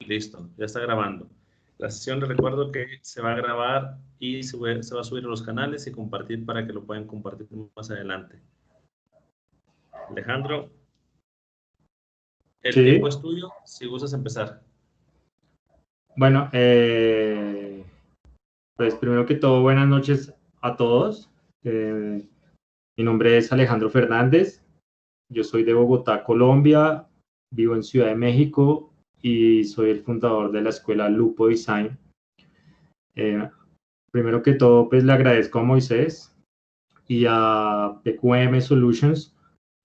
Listo, ya está grabando. La sesión, les recuerdo que se va a grabar y se va a subir a los canales y compartir para que lo puedan compartir más adelante. Alejandro, el Sí. tiempo es tuyo, si gustas empezar. Bueno, pues primero que todo, buenas noches a todos. Mi nombre es Alejandro Fernández. Yo soy de Bogotá, Colombia. Vivo en Ciudad de México y soy el fundador de la escuela Lupo Design. Primero que todo, pues le agradezco a Moisés y a PQM Solutions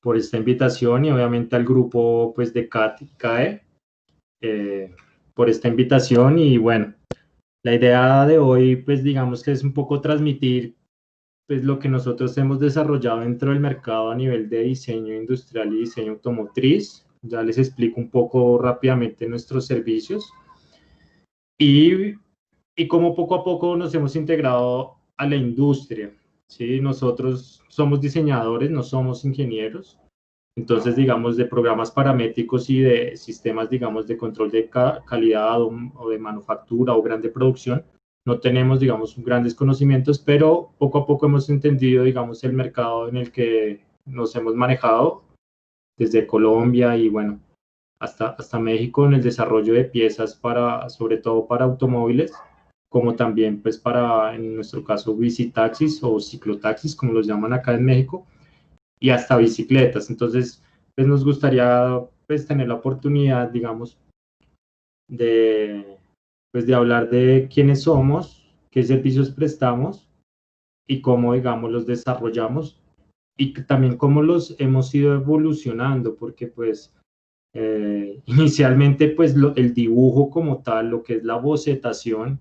por esta invitación y obviamente al grupo pues de CAE por esta invitación. Y bueno, la idea de hoy pues digamos que es un poco transmitir pues lo que nosotros hemos desarrollado dentro del mercado a nivel de diseño industrial y diseño automotriz. Ya les explico un poco rápidamente nuestros servicios y cómo poco a poco nos hemos integrado a la industria. ¿Sí? Nosotros somos diseñadores, no somos ingenieros. Entonces, digamos, de programas paramétricos y de sistemas, digamos, de control de calidad o de manufactura o grande producción, no tenemos, digamos, grandes conocimientos, pero poco a poco hemos entendido, digamos, el mercado en el que nos hemos manejado desde Colombia y, bueno, hasta México en el desarrollo de piezas para, sobre todo para automóviles, como también, pues, para, en nuestro caso, bicitaxis o ciclotaxis, como los llaman acá en México, y hasta bicicletas. Entonces, pues nos gustaría pues tener la oportunidad, digamos, pues, de hablar de quiénes somos, qué servicios prestamos y cómo, digamos, los desarrollamos y también cómo los hemos ido evolucionando, porque pues inicialmente pues el dibujo como tal, lo que es la bocetación,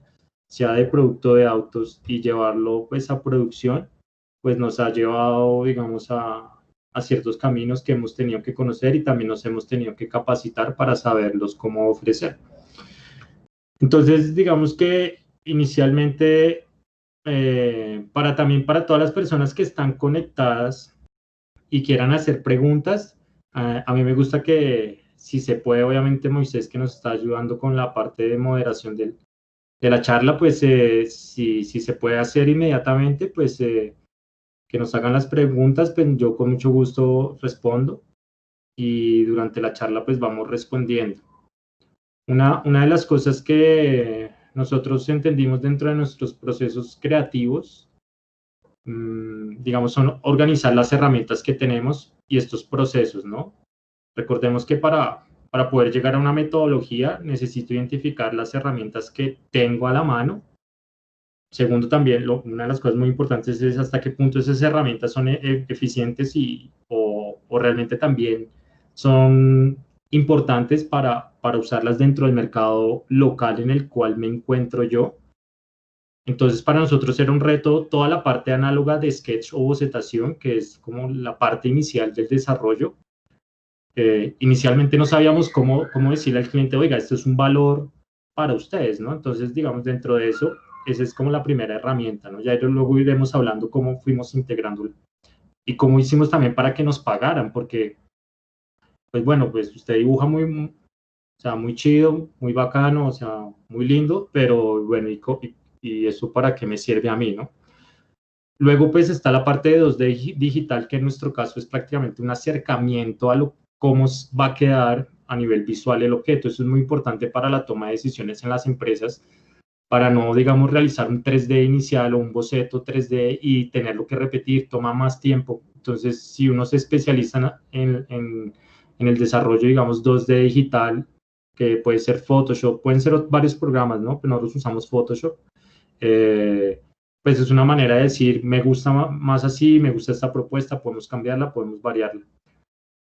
sea de producto de autos y llevarlo pues a producción, pues nos ha llevado, digamos, a ciertos caminos que hemos tenido que conocer y también nos hemos tenido que capacitar para saberlos cómo ofrecer. Entonces, digamos que inicialmente, también para todas las personas que están conectadas y quieran hacer preguntas, a mí me gusta que, si se puede, obviamente Moisés, que nos está ayudando con la parte de moderación de la charla, pues si se puede hacer inmediatamente, pues que nos hagan las preguntas, pues yo con mucho gusto respondo y durante la charla pues vamos respondiendo. Una de las cosas que nosotros entendimos dentro de nuestros procesos creativos, digamos, son organizar las herramientas que tenemos y estos procesos, ¿no? Recordemos que para poder llegar a una metodología necesito identificar las herramientas que tengo a la mano. Segundo, también una de las cosas muy importantes es hasta qué punto esas herramientas son eficientes o realmente también son importantes para usarlas dentro del mercado local en el cual me encuentro yo. Entonces, para nosotros era un reto toda la parte análoga de sketch o bocetación, que es como la parte inicial del desarrollo. Inicialmente no sabíamos cómo decirle al cliente, oiga, esto es un valor para ustedes, ¿no? Entonces, digamos, dentro de eso, esa es como la primera herramienta, ¿no? Ya luego iremos hablando cómo fuimos integrándolo y cómo hicimos también para que nos pagaran, porque, pues bueno, pues usted dibuja o sea, muy chido, muy bacano, o sea, muy lindo, pero bueno, y eso para qué me sirve a mí, ¿no? Luego, pues está la parte de 2D digital, que en nuestro caso es prácticamente un acercamiento a cómo va a quedar a nivel visual el objeto. Eso es muy importante para la toma de decisiones en las empresas, para no, digamos, realizar un 3D inicial o un boceto 3D y tenerlo que repetir, toma más tiempo. Entonces, si uno se especializa en el desarrollo, digamos, 2D digital, que puede ser Photoshop, pueden ser varios programas, ¿no? Pero nosotros usamos Photoshop. Pues es una manera de decir, me gusta más así, me gusta esta propuesta, podemos cambiarla, podemos variarla.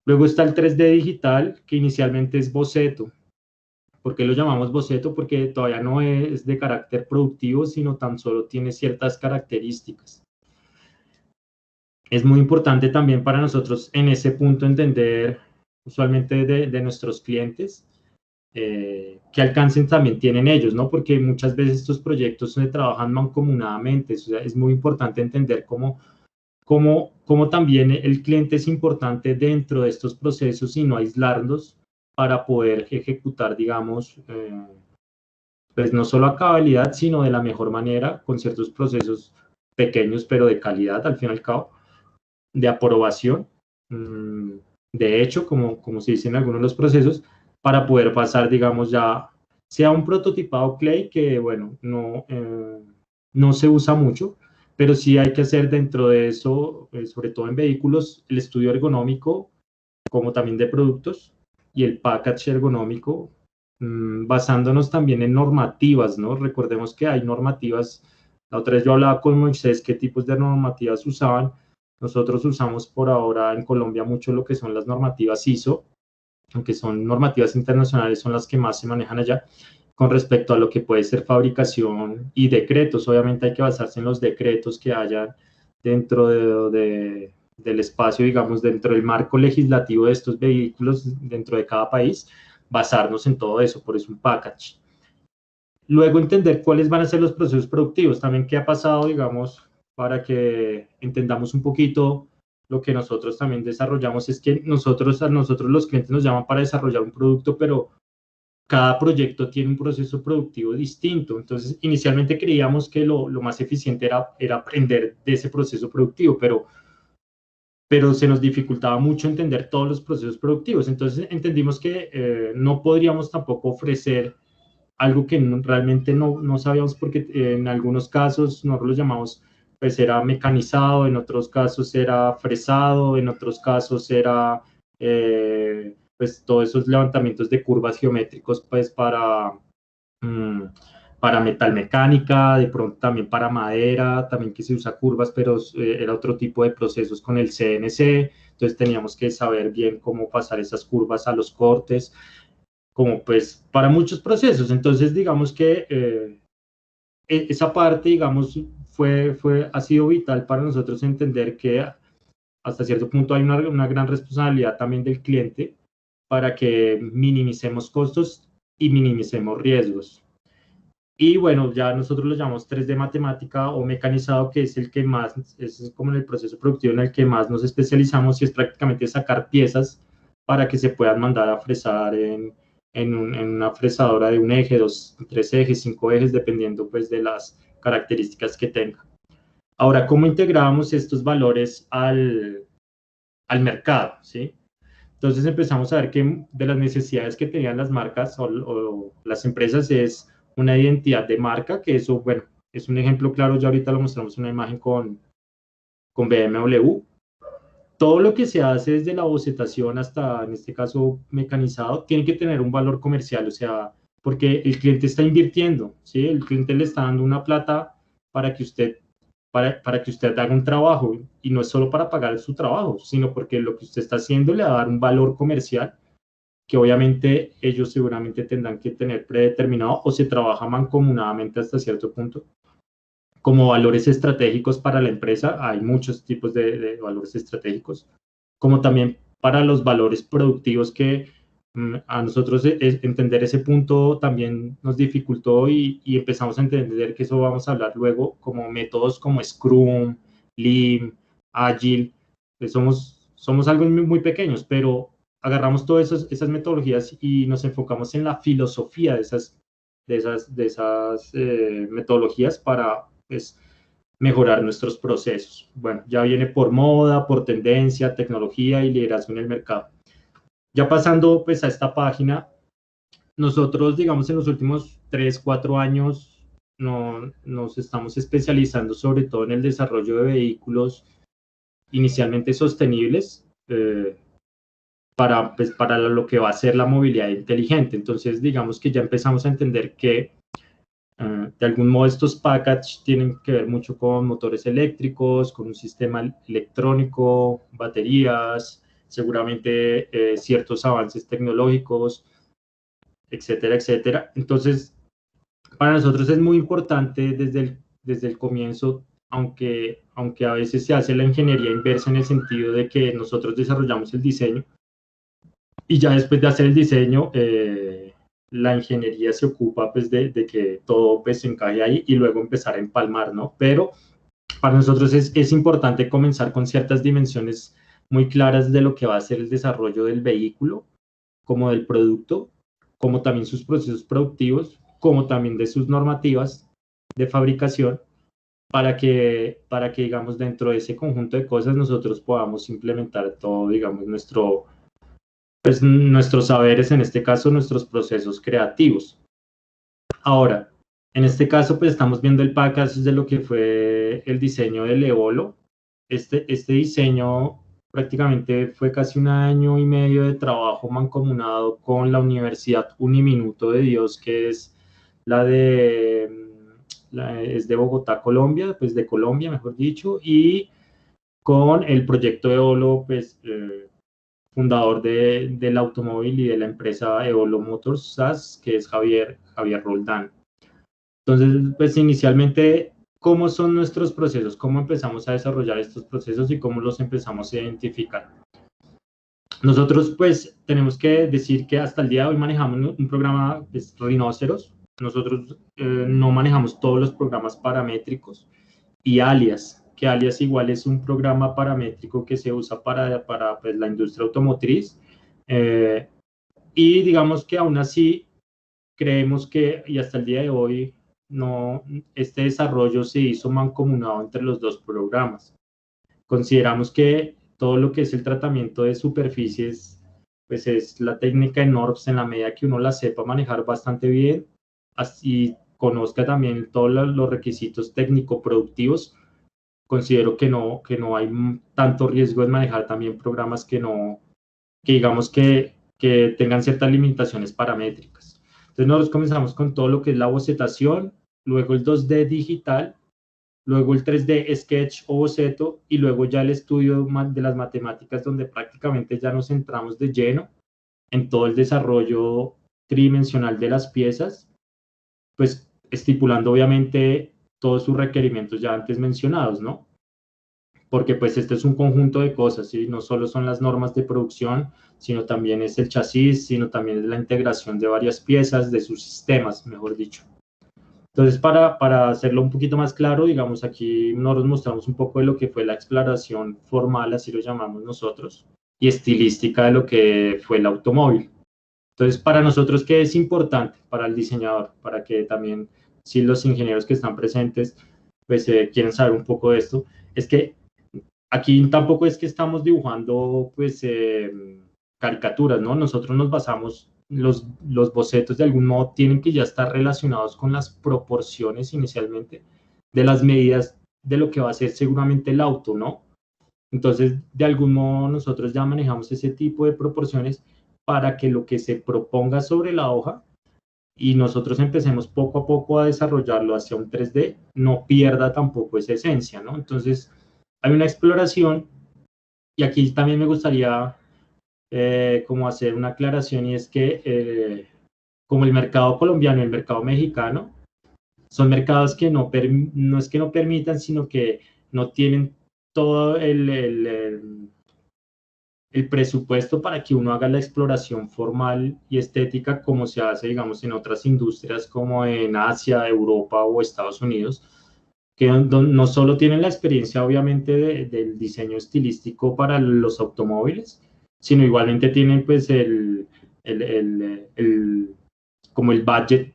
Luego está el 3D digital, que inicialmente es boceto. ¿Por qué lo llamamos boceto? Porque todavía no es de carácter productivo, sino tan solo tiene ciertas características. Es muy importante también para nosotros en ese punto entender, usualmente de nuestros clientes, qué alcancen también tienen ellos, ¿no? Porque muchas veces estos proyectos se trabajan mancomunadamente. O sea, es muy importante entender cómo también el cliente es importante dentro de estos procesos y no aislarlos para poder ejecutar, digamos, pues no solo a cabalidad, sino de la mejor manera, con ciertos procesos pequeños, pero de calidad, al fin y al cabo, de aprobación, de hecho, como se dice en algunos de los procesos, para poder pasar, digamos, ya sea un prototipado Clay, que, bueno, no se usa mucho, pero sí hay que hacer dentro de eso, sobre todo en vehículos, el estudio ergonómico, como también de productos, y el package ergonómico, basándonos también en normativas, ¿no? Recordemos que hay normativas. La otra vez yo hablaba con Moisés qué tipos de normativas usaban. Nosotros usamos por ahora en Colombia mucho lo que son las normativas ISO, aunque son normativas internacionales, son las que más se manejan allá, con respecto a lo que puede ser fabricación y decretos. Obviamente hay que basarse en los decretos que hayan dentro del espacio, digamos, dentro del marco legislativo de estos vehículos, dentro de cada país, basarnos en todo eso, por eso un package. Luego entender cuáles van a ser los procesos productivos, también qué ha pasado, digamos, para que entendamos un poquito lo que nosotros también desarrollamos, es que a nosotros los clientes nos llaman para desarrollar un producto, pero cada proyecto tiene un proceso productivo distinto. Entonces, inicialmente creíamos que lo más eficiente era aprender de ese proceso productivo, pero se nos dificultaba mucho entender todos los procesos productivos. Entonces, entendimos que no podríamos tampoco ofrecer algo que realmente no sabíamos, porque en algunos casos nosotros lo llamamos, pues era mecanizado, en otros casos era fresado, en otros casos era pues todos esos levantamientos de curvas geométricos pues para metalmecánica, de pronto también para madera, también que se usa curvas, pero era otro tipo de procesos con el CNC, entonces teníamos que saber bien cómo pasar esas curvas a los cortes, como pues para muchos procesos. Entonces digamos que esa parte, digamos, ha sido vital para nosotros entender que hasta cierto punto hay una gran responsabilidad también del cliente para que minimicemos costos y minimicemos riesgos. Y bueno, ya nosotros lo llamamos 3D matemática o mecanizado, que es el que más, es como en el proceso productivo en el que más nos especializamos, y es prácticamente sacar piezas para que se puedan mandar a fresar en una fresadora de un eje, dos, tres ejes, cinco ejes, dependiendo pues de las características que tenga. Ahora, ¿cómo integramos estos valores al mercado? ¿Sí? Entonces empezamos a ver que de las necesidades que tenían las marcas o las empresas es una identidad de marca, que eso, bueno, es un ejemplo claro, ya ahorita lo mostramos una imagen con BMW. Todo lo que se hace desde la bocetación hasta, en este caso, mecanizado, tiene que tener un valor comercial, o sea, porque el cliente está invirtiendo, ¿sí? El cliente le está dando una plata para que usted haga un trabajo, y no es solo para pagar su trabajo, sino porque lo que usted está haciendo le va a dar un valor comercial que obviamente ellos seguramente tendrán que tener predeterminado o se trabaja mancomunadamente hasta cierto punto. Como valores estratégicos para la empresa, hay muchos tipos de valores estratégicos, como también para los valores productivos que a nosotros entender ese punto también nos dificultó, y empezamos a entender que eso vamos a hablar luego, como métodos como Scrum, Lean, Agile. Pues somos algo muy pequeños, pero agarramos todas esas metodologías y nos enfocamos en la filosofía de esas metodologías para pues, mejorar nuestros procesos. Bueno, ya viene por moda, por tendencia, tecnología y liderazgo en el mercado. Ya pasando pues a esta página, nosotros digamos en los últimos 3, 4 años nos estamos especializando sobre todo en el desarrollo de vehículos inicialmente sostenibles, para lo que va a ser la movilidad inteligente. Entonces, digamos que ya empezamos a entender que de algún modo estos packages tienen que ver mucho con motores eléctricos, con un sistema electrónico, baterías, seguramente ciertos avances tecnológicos, etcétera, etcétera. Entonces, para nosotros es muy importante desde el comienzo, aunque a veces se hace la ingeniería inversa en el sentido de que nosotros desarrollamos el diseño, y ya después de hacer el diseño, la ingeniería se ocupa pues de que todo pues se encaje ahí y luego empezar a empalmar, ¿no? Pero para nosotros es importante comenzar con ciertas dimensiones muy claras de lo que va a ser el desarrollo del vehículo, como del producto, como también sus procesos productivos, como también de sus normativas de fabricación, para que digamos, dentro de ese conjunto de cosas nosotros podamos implementar todo, digamos, nuestros saberes, en este caso, nuestros procesos creativos. Ahora, en este caso, pues estamos viendo el package de lo que fue el diseño del Eolo. Este diseño prácticamente fue casi 1 año y medio de trabajo mancomunado con la Universidad Uniminuto de Dios, que es es de Bogotá, Colombia, pues de Colombia, mejor dicho, y con el proyecto Eolo, pues fundador del automóvil y de la empresa Eolo Motors SAS, que es Javier Roldán. Entonces, pues inicialmente, ¿cómo son nuestros procesos? ¿Cómo empezamos a desarrollar estos procesos y cómo los empezamos a identificar? Nosotros, pues, tenemos que decir que hasta el día de hoy manejamos un programa, pues, Rhinoceros. Nosotros no manejamos todos los programas paramétricos y Alias, que Alias igual es un programa paramétrico que se usa para pues, la industria automotriz. Y digamos que aún así creemos que, y hasta el día de hoy, no, este desarrollo se hizo mancomunado entre los dos programas. Consideramos que todo lo que es el tratamiento de superficies, pues es la técnica de NURBS, en la medida que uno la sepa manejar bastante bien, así conozca también todos los requisitos técnico-productivos. Considero que no hay tanto riesgo en manejar también programas que digamos que tengan ciertas limitaciones paramétricas. Entonces nosotros comenzamos con todo lo que es la bocetación, luego el 2D digital, luego el 3D sketch o boceto, y luego ya el estudio de las matemáticas, donde prácticamente ya nos centramos de lleno en todo el desarrollo tridimensional de las piezas, pues estipulando obviamente todos sus requerimientos ya antes mencionados, ¿no? Porque pues este es un conjunto de cosas, ¿sí? No solo son las normas de producción, sino también es el chasis, sino también es la integración de varias piezas, de sus sistemas, mejor dicho. Entonces, para hacerlo un poquito más claro, digamos, aquí nos mostramos un poco de lo que fue la exploración formal, así lo llamamos nosotros, y estilística de lo que fue el automóvil. Entonces, para nosotros, ¿qué es importante para el diseñador? Para que también, si los ingenieros que están presentes, pues quieren saber un poco de esto, es que aquí tampoco es que estamos dibujando, pues, caricaturas, ¿no? Nosotros nos basamos, los bocetos de algún modo tienen que ya estar relacionados con las proporciones inicialmente de las medidas de lo que va a ser seguramente el auto, ¿no? Entonces, de algún modo nosotros ya manejamos ese tipo de proporciones para que lo que se proponga sobre la hoja y nosotros empecemos poco a poco a desarrollarlo hacia un 3D, no pierda tampoco esa esencia, ¿no? Entonces, hay una exploración, y aquí también me gustaría como hacer una aclaración, y es que como el mercado colombiano y el mercado mexicano son mercados que no es que no permitan, sino que no tienen todo el presupuesto para que uno haga la exploración formal y estética como se hace, digamos, en otras industrias como en Asia, Europa o Estados Unidos, que no solo tienen la experiencia, obviamente, del diseño estilístico para los automóviles, sino igualmente tienen, pues, como el budget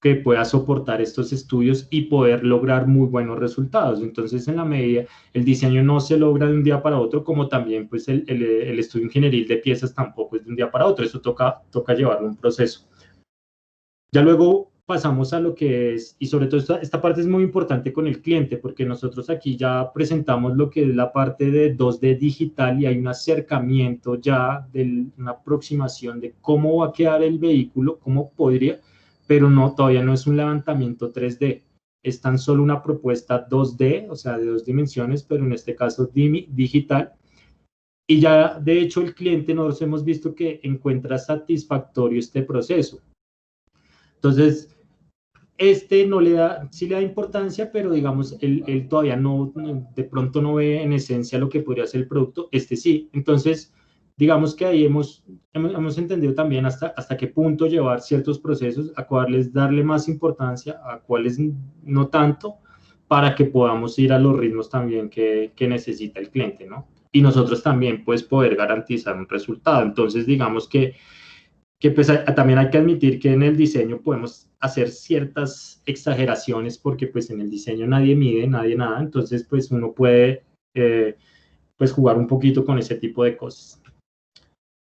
que pueda soportar estos estudios y poder lograr muy buenos resultados. Entonces, en la medida, el diseño no se logra de un día para otro, como también, pues, el estudio ingenieril de piezas tampoco es de un día para otro. Eso toca llevarlo un proceso. Ya luego pasamos a lo que es, y sobre todo esta parte es muy importante con el cliente, porque nosotros aquí ya presentamos lo que es la parte de 2D digital, y hay un acercamiento ya de una aproximación de cómo va a quedar el vehículo, cómo podría, pero no, todavía no es un levantamiento 3D, es tan solo una propuesta 2D, o sea, de 2 dimensiones, pero en este caso digital. Y ya, de hecho, el cliente, nosotros hemos visto que encuentra satisfactorio este proceso. Entonces, no le da, sí le da importancia, pero digamos, él todavía no, de pronto no ve en esencia lo que podría ser el producto, sí. Entonces, digamos que ahí hemos entendido también hasta qué punto llevar ciertos procesos, a cuáles darle más importancia, a cuáles no tanto, para que podamos ir a los ritmos también que necesita el cliente, ¿no? Y nosotros también, pues, poder garantizar un resultado. Entonces, digamos que que pues también hay que admitir que en el diseño podemos hacer ciertas exageraciones porque pues en el diseño nadie mide, nadie nada, entonces pues uno puede pues jugar un poquito con ese tipo de cosas.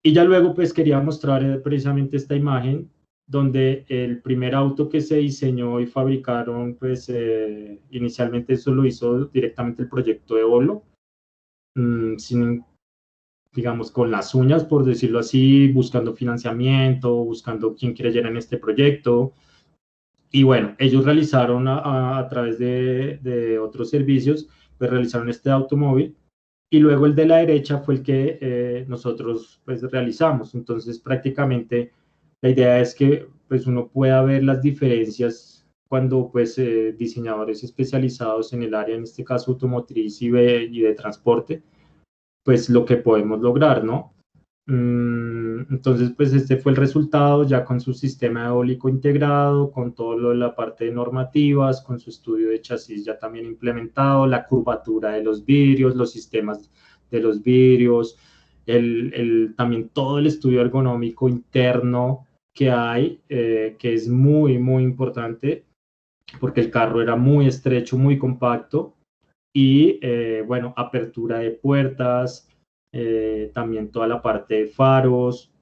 Y ya luego pues quería mostrar precisamente esta imagen donde el primer auto que se diseñó y fabricaron, pues inicialmente eso lo hizo directamente el proyecto de Olo, sin, digamos, con las uñas, por decirlo así, buscando financiamiento, buscando quién creyera en este proyecto. Y bueno, ellos realizaron a través de otros servicios, pues realizaron este automóvil. Y luego el de la derecha fue el que nosotros pues realizamos. Entonces prácticamente la idea es que pues uno pueda ver las diferencias cuando pues diseñadores especializados en el área, en este caso automotriz y de transporte, pues lo que podemos lograr, ¿no? Entonces, pues este fue el resultado ya con su sistema eólico integrado, con toda la parte de normativas, con su estudio de chasis ya también implementado, la curvatura de los vidrios, los sistemas de los vidrios, también todo el estudio ergonómico interno que hay, que es muy, muy importante, porque el carro era muy estrecho, muy compacto, y bueno, apertura de puertas, también toda la parte de faros,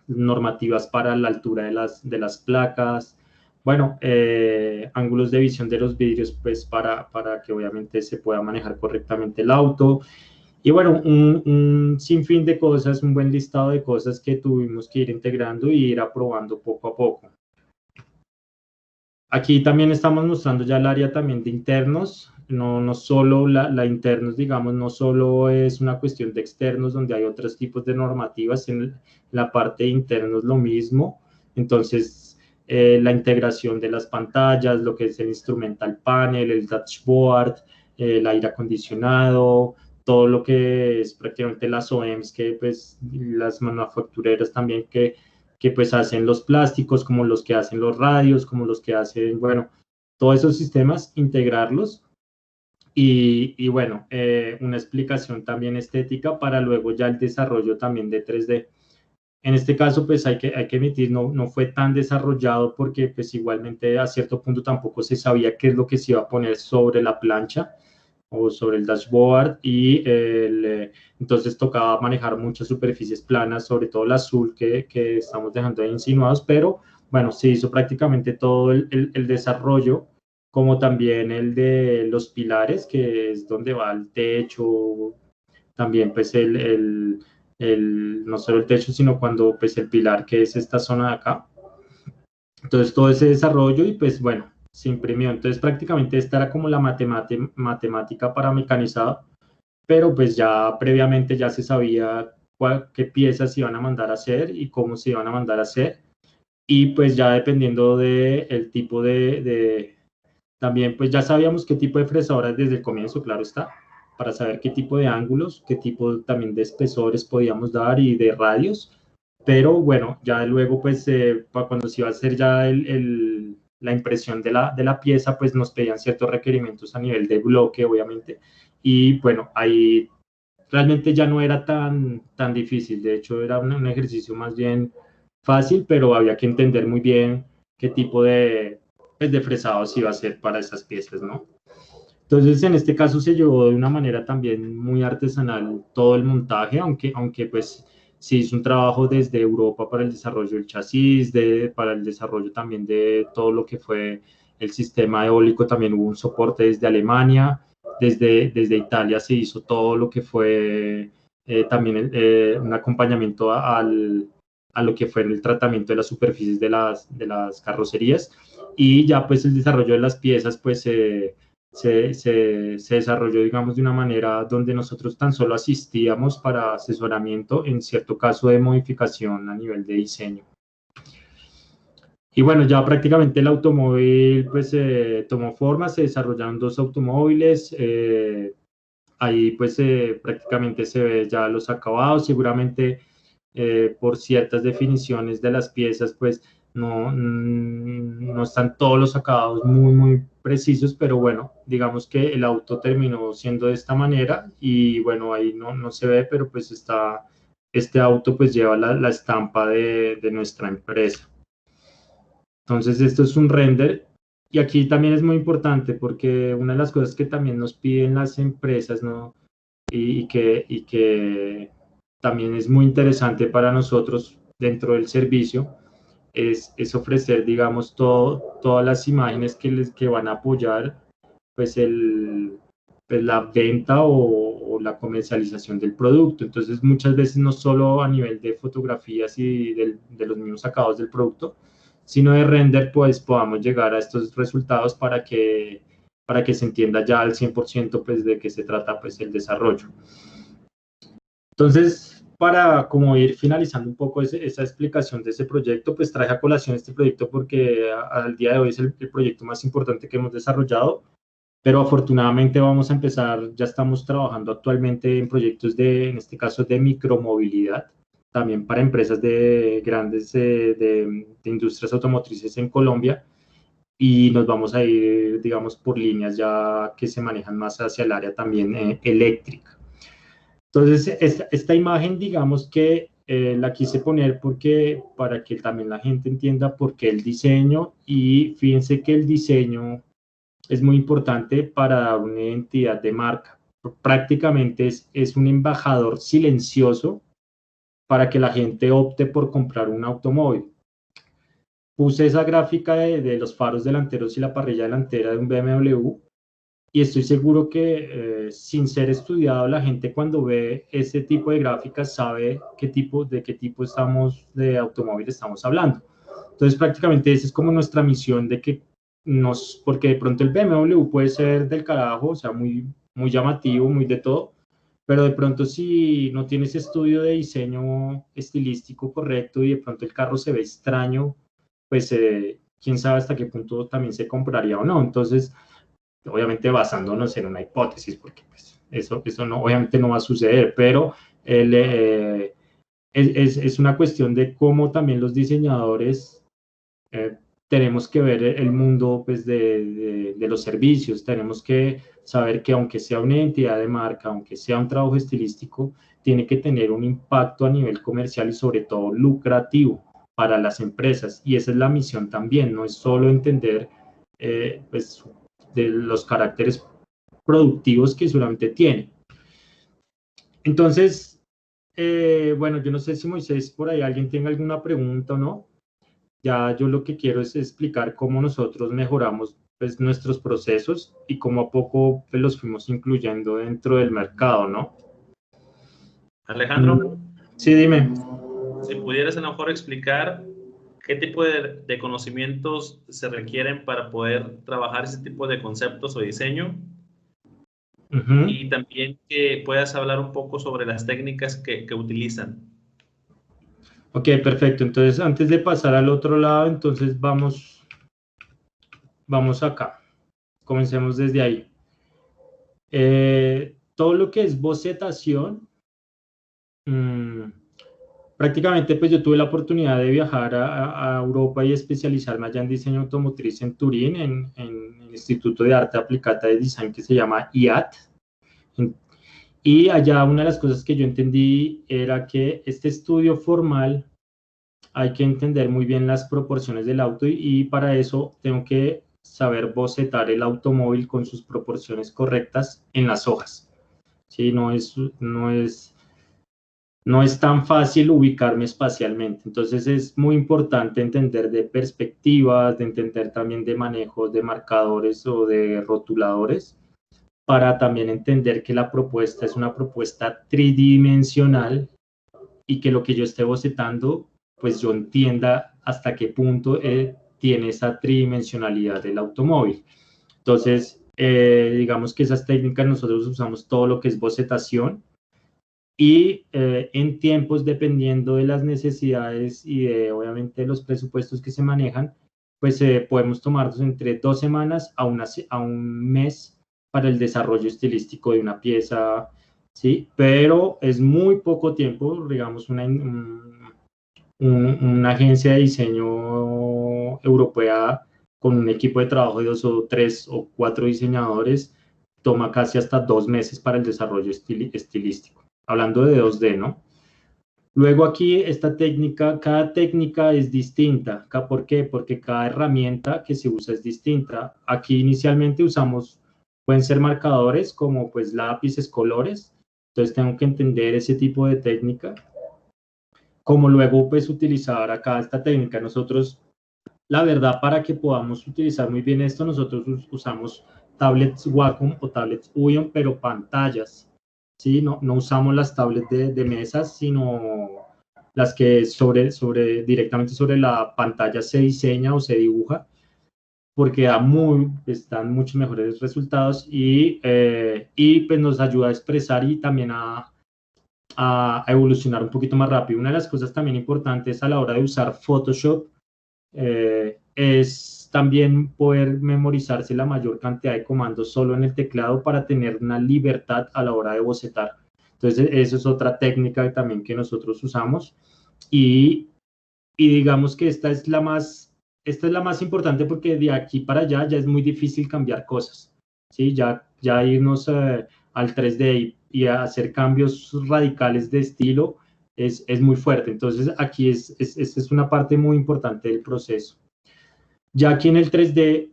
normativas para la altura de las placas, bueno, ángulos de visión de los vidrios, pues para que obviamente se pueda manejar correctamente el auto. Y bueno, un sinfín de cosas, un buen listado de cosas que tuvimos que ir integrando y ir aprobando poco a poco. Aquí también estamos mostrando ya el área también de internos, no solo la internos, digamos, no solo es una cuestión de externos donde hay otros tipos de normativas, en la parte de internos lo mismo, entonces la integración de las pantallas, lo que es el instrumental panel, el dashboard, el aire acondicionado, todo lo que es prácticamente las OEMs, que pues las manufactureras también que pues hacen los plásticos, como los que hacen los radios, como los que hacen, bueno, todos esos sistemas, integrarlos y bueno, una explicación también estética para luego ya el desarrollo también de 3D. En este caso, pues hay que admitir, no fue tan desarrollado porque pues igualmente a cierto punto tampoco se sabía qué es lo que se iba a poner sobre la plancha o sobre el dashboard y entonces tocaba manejar muchas superficies planas, sobre todo el azul que estamos dejando ahí insinuados, pero bueno, se hizo prácticamente todo el desarrollo, como también el de los pilares, que es donde va el techo, también pues no solo el techo, sino cuando pues el pilar que es esta zona de acá. Entonces todo ese desarrollo y pues bueno, se imprimió. Entonces prácticamente esta era como la matemática para mecanizado, pero pues ya previamente ya se sabía qué piezas iban a mandar a hacer y cómo se iban a mandar a hacer. Y pues ya dependiendo del tipo también pues ya sabíamos qué tipo de fresadoras desde el comienzo, claro está, para saber qué tipo de ángulos, qué tipo también de espesores podíamos dar y de radios. Pero bueno, ya luego pues cuando se iba a hacer ya la impresión de la pieza, pues nos pedían ciertos requerimientos a nivel de bloque, obviamente. Y bueno, ahí realmente ya no era tan difícil, de hecho era un ejercicio más bien fácil, pero había que entender muy bien qué tipo pues, de fresado se iba a hacer para esas piezas, ¿no? Entonces, en este caso se llevó de una manera también muy artesanal todo el montaje, aunque pues se hizo un trabajo desde Europa para el desarrollo del chasis, para el desarrollo también de todo lo que fue el sistema eólico, también hubo un soporte desde Alemania, desde Italia se hizo todo lo que fue también un acompañamiento a lo que fue el tratamiento de las superficies de las carrocerías y ya pues el desarrollo de las piezas pues se desarrolló, digamos, de una manera donde nosotros tan solo asistíamos para asesoramiento en cierto caso de modificación a nivel de diseño. Y bueno, ya prácticamente el automóvil pues tomó forma, se desarrollaron 2 automóviles, ahí pues prácticamente se ve ya los acabados, seguramente por ciertas definiciones de las piezas pues no están todos los acabados muy, muy precisos, pero bueno, digamos que el auto terminó siendo de esta manera y bueno, ahí no se ve, pero pues está este auto pues lleva la estampa de nuestra empresa. Entonces esto es un render, y aquí también es muy importante porque una de las cosas que también nos piden las empresas, ¿no? y que también es muy interesante para nosotros dentro del servicio, es ofrecer, digamos, todas las imágenes que van a apoyar pues, pues la venta o la comercialización del producto. Entonces, muchas veces no solo a nivel de fotografías y de los mismos acabados del producto, sino de render, pues podamos llegar a estos resultados para que se entienda ya al 100% pues, de qué se trata pues, el desarrollo. Entonces, para como ir finalizando un poco esa explicación de ese proyecto, pues traje a colación este proyecto porque al día de hoy es el proyecto más importante que hemos desarrollado, pero afortunadamente vamos a empezar, ya estamos trabajando actualmente en proyectos en este caso, de micromovilidad, también para empresas de grandes de industrias automotrices en Colombia, y nos vamos a ir, digamos, por líneas ya que se manejan más hacia el área también eléctrica. Entonces, esta imagen, digamos que la quise poner porque para que también la gente entienda por qué el diseño, y fíjense que el diseño es muy importante para una identidad de marca. Prácticamente es un embajador silencioso para que la gente opte por comprar un automóvil. Puse esa gráfica de los faros delanteros y la parrilla delantera de un BMW, y estoy seguro que sin ser estudiado, la gente cuando ve ese tipo de gráficas sabe de qué tipo de automóvil estamos hablando. Entonces, prácticamente esa es como nuestra misión de que porque de pronto el BMW puede ser del carajo, o sea, muy, muy llamativo, muy de todo, pero de pronto si no tienes estudio de diseño estilístico correcto y de pronto el carro se ve extraño, pues quién sabe hasta qué punto también se compraría o no. Entonces, obviamente basándonos en una hipótesis, porque pues, eso no, obviamente no va a suceder, pero es una cuestión de cómo también los diseñadores tenemos que ver el mundo pues, de los servicios, tenemos que saber que aunque sea una identidad de marca, aunque sea un trabajo estilístico, tiene que tener un impacto a nivel comercial y sobre todo lucrativo para las empresas, y esa es la misión también, no es solo entender pues, de los caracteres productivos que solamente tiene. Entonces, bueno, yo no sé si Moisés, por ahí alguien tenga alguna pregunta o no. Ya yo lo que quiero es explicar cómo nosotros mejoramos pues, nuestros procesos y cómo a poco pues, los fuimos incluyendo dentro del mercado, ¿no? Alejandro, sí, dime. si pudieras a lo mejor explicar qué tipo de conocimientos se requieren para poder trabajar ese tipo de conceptos o diseño, y también que puedas hablar un poco sobre las técnicas que utilizan. Ok, perfecto. Entonces, antes de pasar al otro lado, entonces vamos acá. Comencemos desde ahí. Todo lo que es bocetación, prácticamente pues yo tuve la oportunidad de viajar a Europa y especializarme allá en diseño automotriz en Turín, en el Instituto de Arte Aplicada de Design que se llama IAT. Y allá una de las cosas que yo entendí era que este estudio formal hay que entender muy bien las proporciones del auto, y para eso tengo que saber bocetar el automóvil con sus proporciones correctas en las hojas. ¿Sí? No es tan fácil ubicarme espacialmente. Entonces es muy importante entender de perspectivas, de entender también de manejos de marcadores o de rotuladores, para también entender que la propuesta es una propuesta tridimensional y que lo que yo esté bocetando, pues yo entienda hasta qué punto tiene esa tridimensionalidad del automóvil. Entonces, digamos que esas técnicas nosotros usamos todo lo que es bocetación, y en tiempos, dependiendo de las necesidades y obviamente de los presupuestos que se manejan, pues podemos tomarnos entre 2 semanas a un mes para el desarrollo estilístico de una pieza, ¿sí? Pero es muy poco tiempo, digamos, una agencia de diseño europea con un equipo de trabajo de 2 o 3 o 4 diseñadores toma casi hasta 2 meses para el desarrollo estilístico. Hablando de 2D, ¿no? Luego aquí esta técnica, cada técnica es distinta. ¿Por qué? Porque cada herramienta que se usa es distinta. Aquí inicialmente usamos, pueden ser marcadores como pues lápices, colores. Entonces tengo que entender ese tipo de técnica. Como luego pues utilizar acá esta técnica. Nosotros, la verdad, para que podamos utilizar muy bien esto, nosotros usamos tablets Wacom o tablets Uion, pero pantallas. ¿Sí? No usamos las tablets de mesas, sino las que directamente sobre la pantalla se diseña o se dibuja, porque dan muchos mejores resultados y pues nos ayuda a expresar y también a evolucionar un poquito más rápido. Una de las cosas también importantes a la hora de usar Photoshop es también poder memorizarse la mayor cantidad de comandos solo en el teclado para tener una libertad a la hora de bocetar. Entonces, eso es otra técnica también que nosotros usamos y digamos que esta es la más importante porque de aquí para allá ya es muy difícil cambiar cosas, ¿sí? Ya irnos al 3D y a hacer cambios radicales de estilo es muy fuerte. Entonces, aquí esta es una parte muy importante del proceso. Ya aquí en el 3D,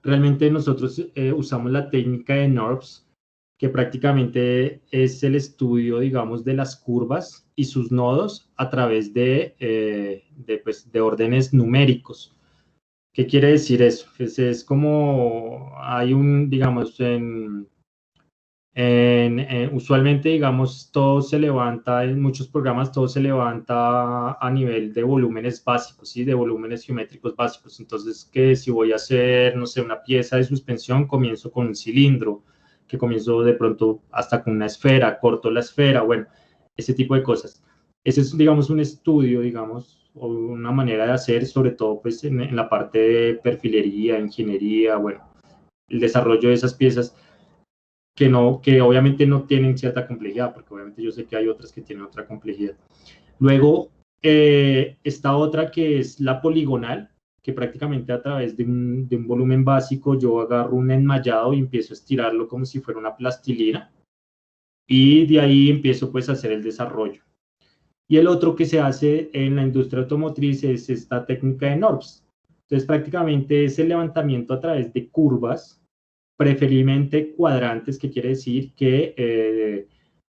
realmente nosotros usamos la técnica de NURBS, que prácticamente es el estudio, digamos, de las curvas y sus nodos a través de órdenes numéricos. ¿Qué quiere decir eso? Pues es como hay digamos, usualmente, digamos, todo se levanta, en muchos programas todo se levanta a nivel de volúmenes básicos, ¿sí? De volúmenes geométricos básicos. Entonces, que si voy a hacer, no sé, una pieza de suspensión, comienzo con un cilindro, que comienzo de pronto hasta con una esfera, corto la esfera, bueno, ese tipo de cosas. Ese es, digamos, un estudio, digamos, o una manera de hacer, sobre todo, pues, en la parte de perfilería, ingeniería, bueno, el desarrollo de esas piezas que obviamente no tienen cierta complejidad, porque obviamente yo sé que hay otras que tienen otra complejidad. Luego, esta otra que es la poligonal, que prácticamente a través de un volumen básico yo agarro un enmayado y empiezo a estirarlo como si fuera una plastilina, y de ahí empiezo pues a hacer el desarrollo. Y el otro que se hace en la industria automotriz es esta técnica de NURBS. Entonces, prácticamente es el levantamiento a través de curvas, preferiblemente cuadrantes, que quiere decir que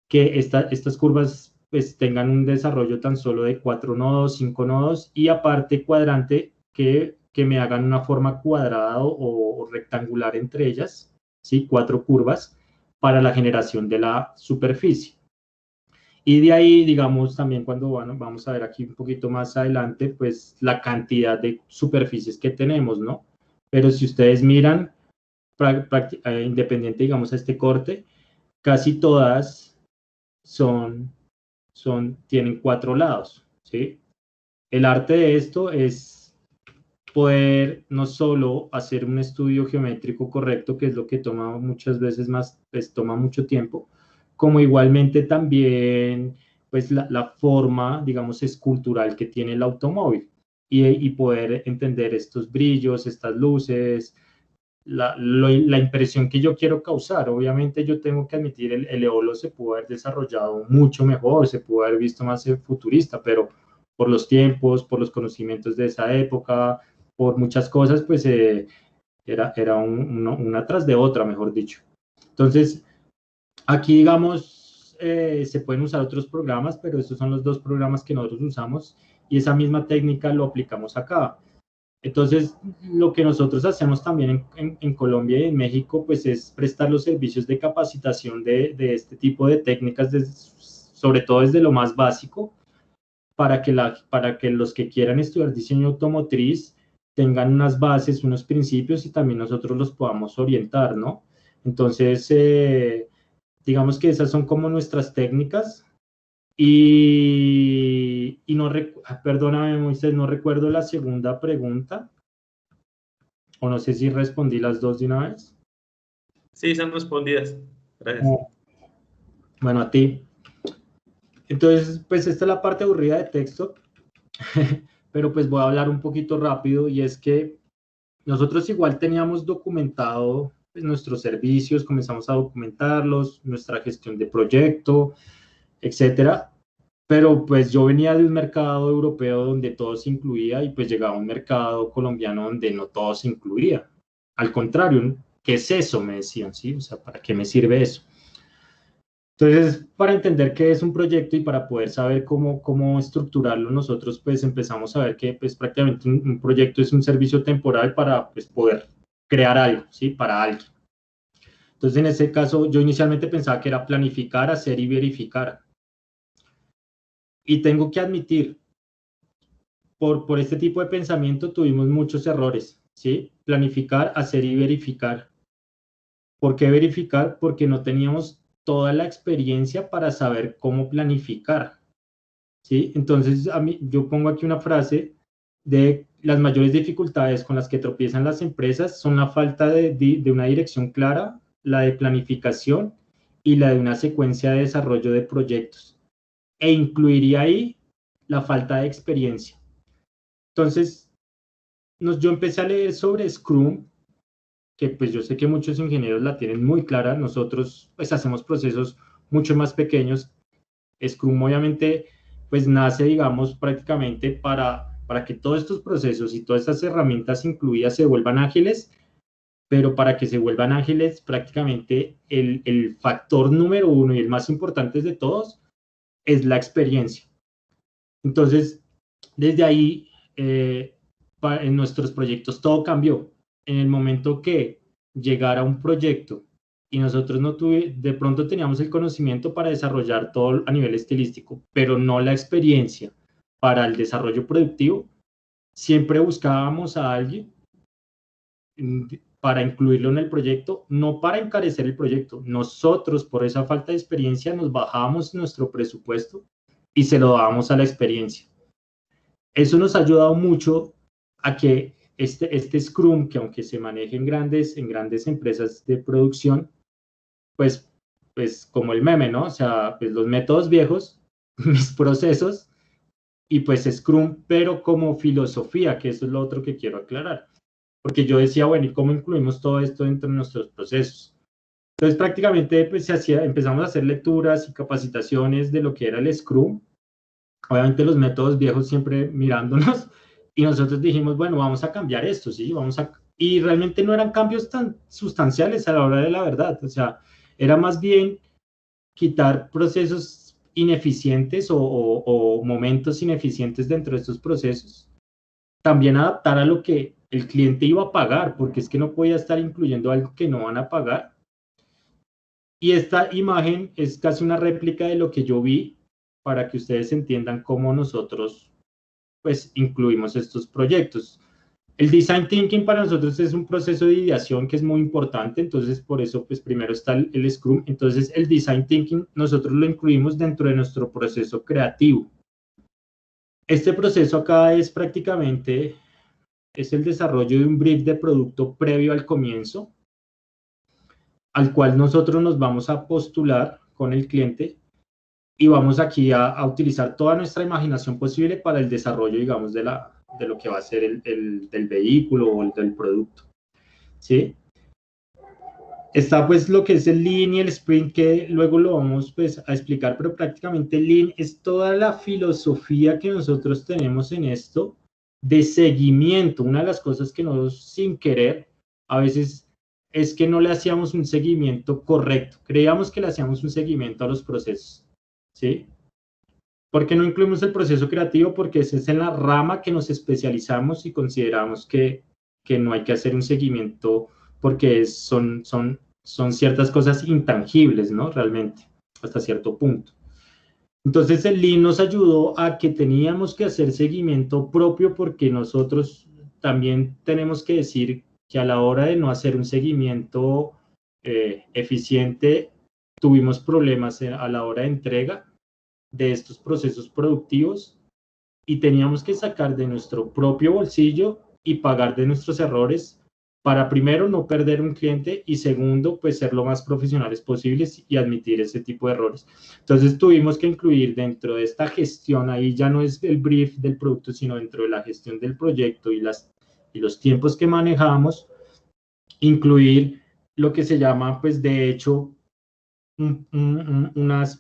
estas curvas pues tengan un desarrollo tan solo de 4 nodos, 5 nodos y aparte cuadrante que me hagan una forma cuadrada o rectangular entre ellas, ¿sí? 4 curvas para la generación de la superficie. Y de ahí, digamos, también cuando vamos a ver aquí un poquito más adelante, pues la cantidad de superficies que tenemos, ¿no? Pero si ustedes miran, independiente, digamos, a este corte, casi todas tienen 4 lados, ¿sí? El arte de esto es poder no solo hacer un estudio geométrico correcto, que es lo que toma muchas veces más, pues toma mucho tiempo, como igualmente también, pues la forma, digamos, escultural que tiene el automóvil y poder entender estos brillos, estas luces, la impresión que yo quiero causar. Obviamente yo tengo que admitir, el Eolo se pudo haber desarrollado mucho mejor, se pudo haber visto más futurista, pero por los tiempos, por los conocimientos de esa época, por muchas cosas, pues era una tras de otra, mejor dicho. Entonces, aquí, digamos, se pueden usar otros programas, pero estos son los dos programas que nosotros usamos y esa misma técnica lo aplicamos acá. Entonces, lo que nosotros hacemos también en Colombia y en México, pues es prestar los servicios de capacitación de este tipo de técnicas, sobre todo desde lo más básico, para que los que quieran estudiar diseño automotriz tengan unas bases, unos principios y también nosotros los podamos orientar, ¿no? Entonces, digamos que esas son como nuestras técnicas. Y no, perdóname, Moisés, no recuerdo la segunda pregunta, o no sé si respondí las dos de una vez. Sí, son respondidas. Gracias. Bueno, a ti. Entonces, pues esta es la parte aburrida de texto, pero pues voy a hablar un poquito rápido y es que nosotros igual teníamos documentado pues, nuestros servicios, comenzamos a documentarlos, nuestra gestión de proyecto, etcétera. pero pues yo venía de un mercado europeo donde todo se incluía y pues llegaba a un mercado colombiano donde no todo se incluía. Al contrario, ¿qué es eso? Me decían, ¿sí? O sea, ¿para qué me sirve eso? Entonces, para entender qué es un proyecto y para poder saber cómo estructurarlo, nosotros pues empezamos a ver que pues prácticamente un proyecto es un servicio temporal para pues, poder crear algo, ¿sí? Para alguien. Entonces, en ese caso, yo inicialmente pensaba que era planificar, hacer y verificar. Y tengo que admitir, por este tipo de pensamiento tuvimos muchos errores, ¿sí? Planificar, hacer y verificar. ¿Por qué verificar? Porque no teníamos toda la experiencia para saber cómo planificar, ¿sí? Entonces, yo pongo aquí una frase de las mayores dificultades con las que tropiezan las empresas son la falta de una dirección clara, la de planificación y la de una secuencia de desarrollo de proyectos. E incluiría ahí la falta de experiencia. Entonces, yo empecé a leer sobre Scrum, que pues yo sé que muchos ingenieros la tienen muy clara. Nosotros pues hacemos procesos mucho más pequeños. Scrum obviamente pues nace, digamos, prácticamente para que todos estos procesos y todas estas herramientas incluidas se vuelvan ágiles, pero para que se vuelvan ágiles prácticamente el factor número uno y el más importante de todos es la experiencia. Entonces, desde ahí, en nuestros proyectos todo cambió. En el momento que llegara un proyecto y nosotros de pronto teníamos el conocimiento para desarrollar todo a nivel estilístico, pero no la experiencia para el desarrollo productivo, siempre buscábamos a alguien para incluirlo en el proyecto, no para encarecer el proyecto. Nosotros, por esa falta de experiencia, nos bajábamos nuestro presupuesto y se lo dábamos a la experiencia. Eso nos ha ayudado mucho a que este Scrum, que aunque se maneje en grandes empresas de producción, pues como el meme, ¿no? O sea, pues los métodos viejos, mis procesos, y pues Scrum, pero como filosofía, que eso es lo otro que quiero aclarar. Porque yo decía, bueno, ¿y cómo incluimos todo esto dentro de nuestros procesos? Entonces, prácticamente, pues empezamos a hacer lecturas y capacitaciones de lo que era el Scrum, obviamente los métodos viejos siempre mirándonos, y nosotros dijimos, bueno, vamos a cambiar esto, ¿sí? Y realmente no eran cambios tan sustanciales a la hora de la verdad, o sea, era más bien quitar procesos ineficientes o momentos ineficientes dentro de estos procesos, también adaptar a lo que el cliente iba a pagar, porque es que no podía estar incluyendo algo que no van a pagar. Y esta imagen es casi una réplica de lo que yo vi para que ustedes entiendan cómo nosotros pues incluimos estos proyectos. El design thinking para nosotros es un proceso de ideación que es muy importante, entonces por eso pues primero está el Scrum, entonces el design thinking nosotros lo incluimos dentro de nuestro proceso creativo. Este proceso acá es prácticamente es el desarrollo de un brief de producto previo al comienzo, al cual nosotros nos vamos a postular con el cliente y vamos aquí a utilizar toda nuestra imaginación posible para el desarrollo, digamos, de lo que va a ser del vehículo o del producto, ¿sí? Está pues lo que es el Lean y el Sprint, que luego lo vamos pues a explicar, pero prácticamente Lean es toda la filosofía que nosotros tenemos en esto de seguimiento. Una de las cosas que nosotros sin querer a veces es que no le hacíamos un seguimiento correcto. Creíamos que le hacíamos un seguimiento a los procesos, ¿sí? ¿Por qué no incluimos el proceso creativo? Porque esa es en la rama que nos especializamos y consideramos que no hay que hacer un seguimiento porque son ciertas cosas intangibles, ¿no? Realmente, hasta cierto punto. Entonces el Lean nos ayudó a que teníamos que hacer seguimiento propio porque nosotros también tenemos que decir que a la hora de no hacer un seguimiento eficiente, tuvimos problemas a la hora de entrega de estos procesos productivos y teníamos que sacar de nuestro propio bolsillo y pagar de nuestros errores para primero no perder un cliente y segundo pues ser lo más profesionales posibles y admitir ese tipo de errores. Entonces tuvimos que incluir dentro de esta gestión, ahí ya no es el brief del producto, sino dentro de la gestión del proyecto y los tiempos que manejamos, incluir lo que se llama pues de hecho unas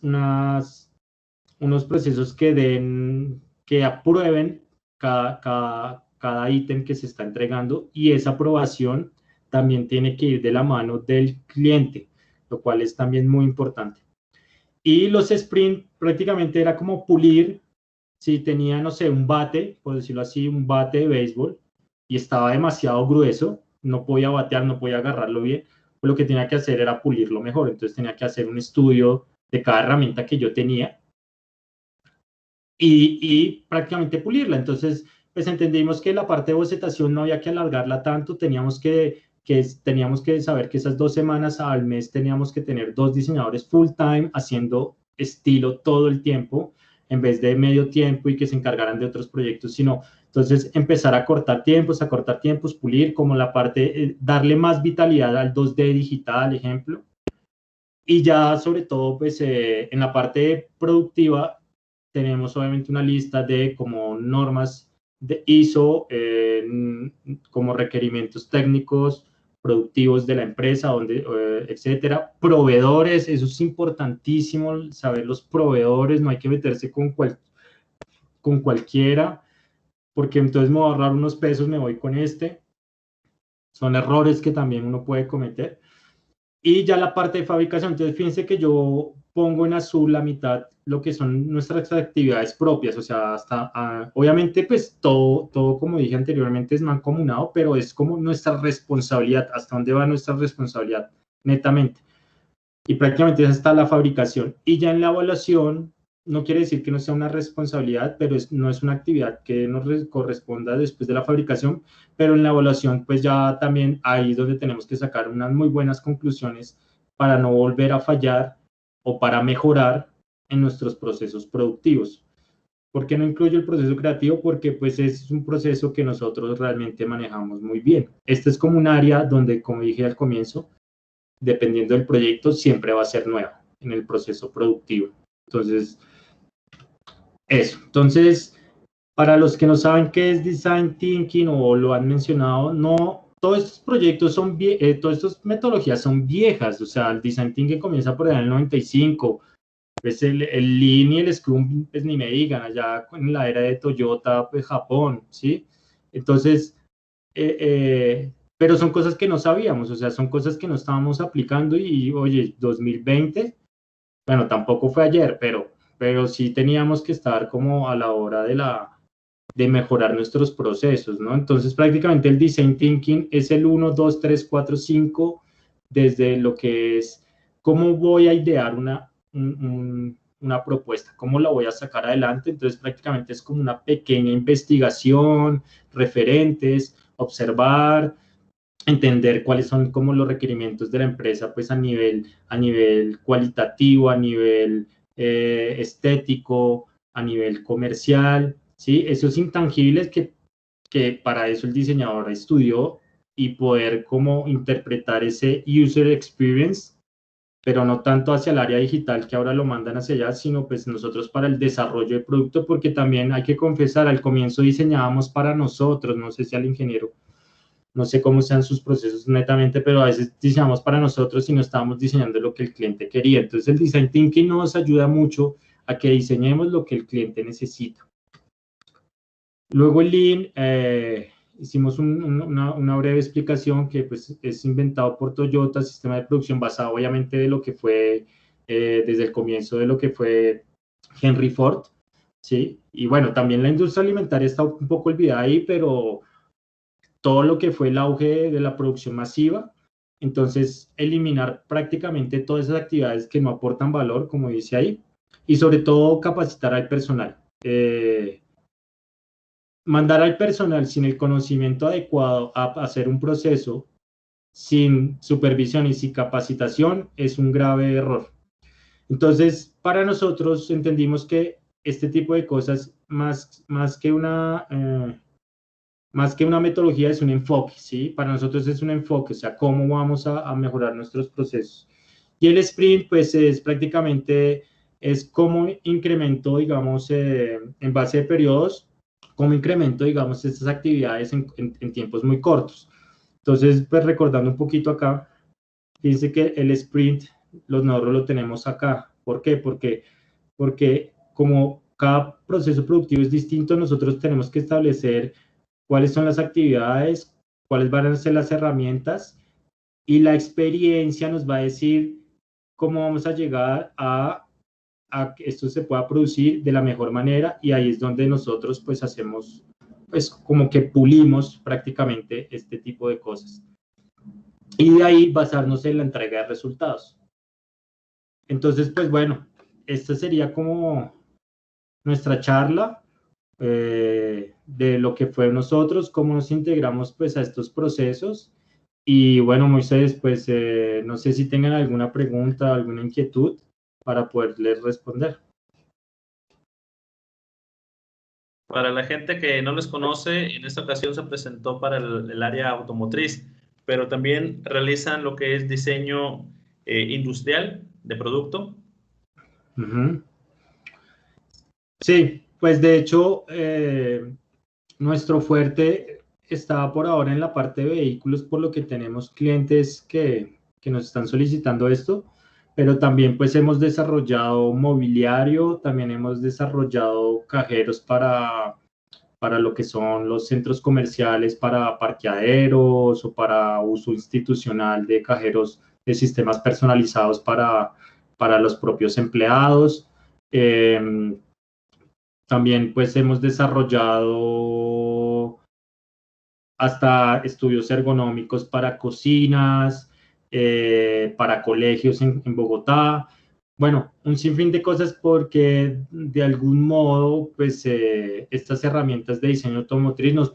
unos procesos que aprueben cada ítem que se está entregando, y esa aprobación también tiene que ir de la mano del cliente, lo cual es también muy importante. Y los sprint prácticamente era como pulir. Si tenía, no sé, un bate, por decirlo así, un bate de béisbol, y estaba demasiado grueso, no podía batear, no podía agarrarlo bien, pues lo que tenía que hacer era pulirlo mejor. Entonces tenía que hacer un estudio de cada herramienta que yo tenía y prácticamente pulirla. Entonces, pues entendimos que la parte de bocetación no había que alargarla tanto, teníamos que saber que esas 2 semanas al mes teníamos que tener 2 diseñadores full time haciendo estilo todo el tiempo, en vez de medio tiempo y que se encargaran de otros proyectos, sino entonces empezar a cortar tiempos, pulir como la parte, darle más vitalidad al 2D digital, ejemplo. Y ya sobre todo, pues en la parte productiva tenemos obviamente una lista de como normas de ISO, como requerimientos técnicos, productivos de la empresa, etcétera. Proveedores, eso es importantísimo, saber los proveedores, no hay que meterse con cualquiera, porque entonces me voy a ahorrar unos pesos, me voy con este. Son errores que también uno puede cometer. Y ya la parte de fabricación, entonces fíjense que yo pongo en azul la mitad lo que son nuestras actividades propias, o sea, obviamente pues todo como dije anteriormente es mancomunado, pero es como nuestra responsabilidad, hasta dónde va nuestra responsabilidad netamente. Y prácticamente esa está la fabricación. Y ya en la evaluación, no quiere decir que no sea una responsabilidad, pero no es una actividad que nos corresponda después de la fabricación, pero en la evaluación pues ya también ahí es donde tenemos que sacar unas muy buenas conclusiones para no volver a fallar o para mejorar en nuestros procesos productivos. ¿Por qué no incluyo el proceso creativo? Porque pues es un proceso que nosotros realmente manejamos muy bien. Este es como un área donde, como dije al comienzo, dependiendo del proyecto, siempre va a ser nueva en el proceso productivo. Entonces, eso. Entonces, para los que no saben qué es Design Thinking o lo han mencionado, no, todos estos proyectos todas estas metodologías son viejas. O sea, el Design Thinking comienza por allá en el 95. Pues el Lean y el Scrum, pues ni me digan, allá en la era de Toyota, pues Japón, ¿sí? Entonces, pero son cosas que no sabíamos, o sea, son cosas que no estábamos aplicando oye, 2020, bueno, tampoco fue ayer, pero sí teníamos que estar como a la hora de mejorar nuestros procesos, ¿no? Entonces, prácticamente el Design Thinking es el 1, 2, 3, 4, 5, desde lo que es cómo voy a idear una propuesta, cómo la voy a sacar adelante. Entonces, prácticamente es como una pequeña investigación, referentes, observar, entender cuáles son como los requerimientos de la empresa, pues a nivel cualitativo, a nivel estético, a nivel comercial, ¿sí? Esos intangibles que para eso el diseñador estudió, y poder como interpretar ese user experience, pero no tanto hacia el área digital que ahora lo mandan hacia allá, sino pues nosotros para el desarrollo del producto, porque también hay que confesar, al comienzo diseñábamos para nosotros, no sé si al ingeniero, no sé cómo sean sus procesos netamente, pero a veces diseñamos para nosotros y no estábamos diseñando lo que el cliente quería. Entonces el Design Thinking nos ayuda mucho a que diseñemos lo que el cliente necesita. Luego el Lean, hicimos una breve explicación que pues, es inventado por Toyota, sistema de producción basado obviamente de lo que fue, desde el comienzo de lo que fue Henry Ford, ¿sí? Y bueno, también la industria alimentaria está un poco olvidada ahí, pero todo lo que fue el auge de la producción masiva, entonces eliminar prácticamente todas esas actividades que no aportan valor, como dice ahí, y sobre todo capacitar al personal. Mandar al personal sin el conocimiento adecuado a hacer un proceso, sin supervisión y sin capacitación, es un grave error. Entonces, para nosotros entendimos que este tipo de cosas, más que una metodología, es un enfoque, ¿sí? Para nosotros es un enfoque, o sea, cómo vamos a mejorar nuestros procesos. Y el sprint, pues, es como incremento, digamos, en base de periodos, cómo incremento, digamos, estas actividades en tiempos muy cortos. Entonces, pues, recordando un poquito acá, dice que el sprint, nosotros lo tenemos acá. ¿Por qué? Porque como cada proceso productivo es distinto, nosotros tenemos que establecer cuáles son las actividades, cuáles van a ser las herramientas, y la experiencia nos va a decir cómo vamos a llegar a que esto se pueda producir de la mejor manera, y ahí es donde nosotros pues hacemos, pues como que pulimos prácticamente este tipo de cosas. Y de ahí basarnos en la entrega de resultados. Entonces, pues bueno, esta sería como nuestra charla de lo que fue nosotros, cómo nos integramos pues a estos procesos. Y bueno, Moisés, pues no sé si tengan alguna pregunta, alguna inquietud para poderles responder. Para la gente que no les conoce, en esta ocasión se presentó para el área automotriz, pero también realizan lo que es diseño industrial de producto. Uh-huh. Sí, pues de hecho, nuestro fuerte está por ahora en la parte de vehículos, por lo que tenemos clientes que nos están solicitando esto, pero también pues hemos desarrollado mobiliario, también hemos desarrollado cajeros para lo que son los centros comerciales, para parqueaderos o para uso institucional de cajeros de sistemas personalizados para los propios empleados. También pues hemos desarrollado hasta estudios ergonómicos para cocinas, para colegios en Bogotá. Bueno, un sinfín de cosas porque de algún modo pues estas herramientas de diseño automotriz nos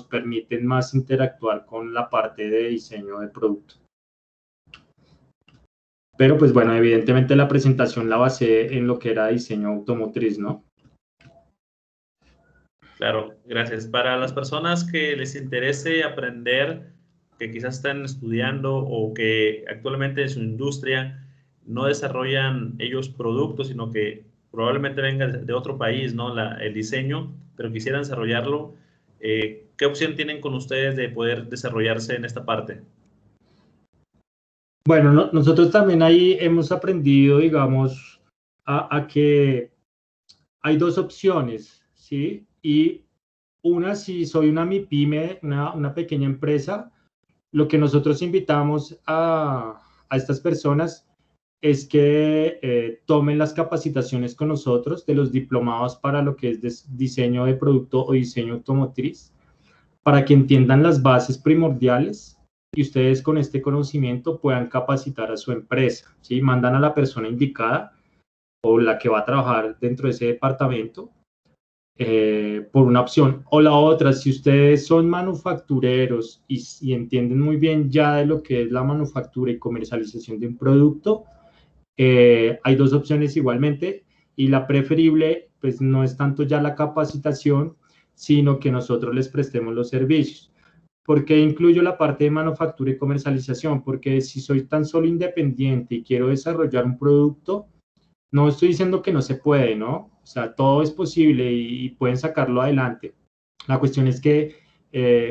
permiten más interactuar con la parte de diseño de producto. Pero pues bueno, evidentemente la presentación la basé en lo que era diseño automotriz, ¿no? Claro, gracias. Para las personas que les interese aprender, que quizás están estudiando o que actualmente en su industria no desarrollan ellos productos, sino que probablemente vengan de otro país, ¿no? El diseño, pero quisieran desarrollarlo, ¿qué opción tienen con ustedes de poder desarrollarse en esta parte? Bueno, nosotros también ahí hemos aprendido, digamos, a que hay dos opciones, ¿sí? Y una, si soy una MIPYME, una pequeña empresa, lo que nosotros invitamos a estas personas es que tomen las capacitaciones con nosotros de los diplomados para lo que es diseño de producto o diseño automotriz, para que entiendan las bases primordiales y ustedes con este conocimiento puedan capacitar a su empresa, ¿sí? Mandan a la persona indicada o la que va a trabajar dentro de ese departamento por una opción. O la otra, si ustedes son manufactureros y entienden muy bien ya de lo que es la manufactura y comercialización de un producto, hay dos opciones igualmente, y la preferible pues no es tanto ya la capacitación, sino que nosotros les prestemos los servicios. ¿Por qué incluyo la parte de manufactura y comercialización? Porque si soy tan solo independiente y quiero desarrollar un producto, no estoy diciendo que no se puede, ¿no? O sea, todo es posible y pueden sacarlo adelante. La cuestión es que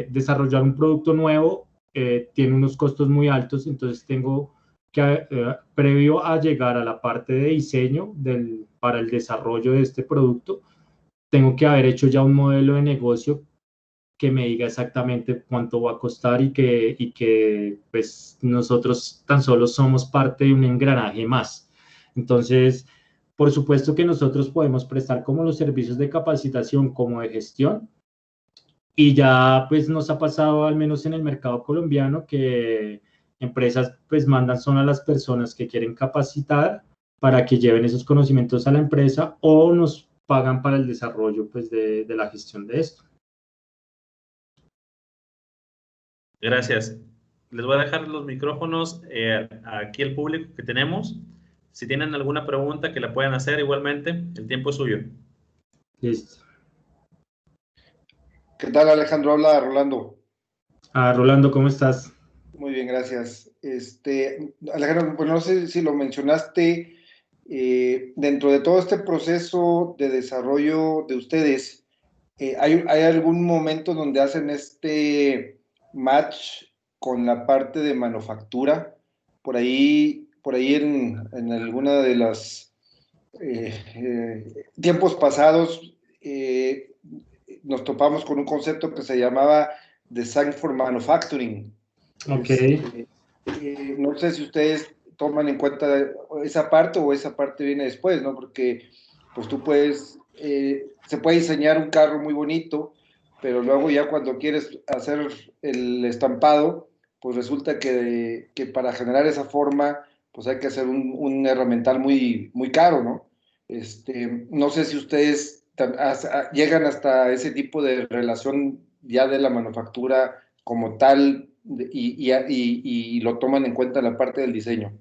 desarrollar un producto nuevo tiene unos costos muy altos, entonces tengo que, previo a llegar a la parte de diseño para el desarrollo de este producto, tengo que haber hecho ya un modelo de negocio que me diga exactamente cuánto va a costar y que pues nosotros tan solo somos parte de un engranaje más. Entonces, por supuesto que nosotros podemos prestar como los servicios de capacitación como de gestión, y ya pues nos ha pasado al menos en el mercado colombiano que empresas pues mandan son a las personas que quieren capacitar para que lleven esos conocimientos a la empresa o nos pagan para el desarrollo pues de la gestión de esto. Gracias. Les voy a dejar los micrófonos aquí al público que tenemos. Si tienen alguna pregunta que la puedan hacer igualmente, el tiempo es suyo. Listo. ¿Qué tal, Alejandro? Habla Rolando. Rolando, ¿cómo estás? Muy bien, gracias. Alejandro, pues no sé si lo mencionaste, dentro de todo este proceso de desarrollo de ustedes, ¿hay algún momento donde hacen este match con la parte de manufactura? Por ahí en alguna de las tiempos pasados nos topamos con un concepto que se llamaba Design for Manufacturing. Ok. No sé si ustedes toman en cuenta esa parte o esa parte viene después, ¿no? Porque pues tú puedes, se puede diseñar un carro muy bonito, pero luego ya cuando quieres hacer el estampado, pues resulta que para generar esa forma, pues hay que hacer un herramental muy, muy caro, ¿no? No sé si ustedes llegan hasta ese tipo de relación ya de la manufactura como tal y lo toman en cuenta en la parte del diseño.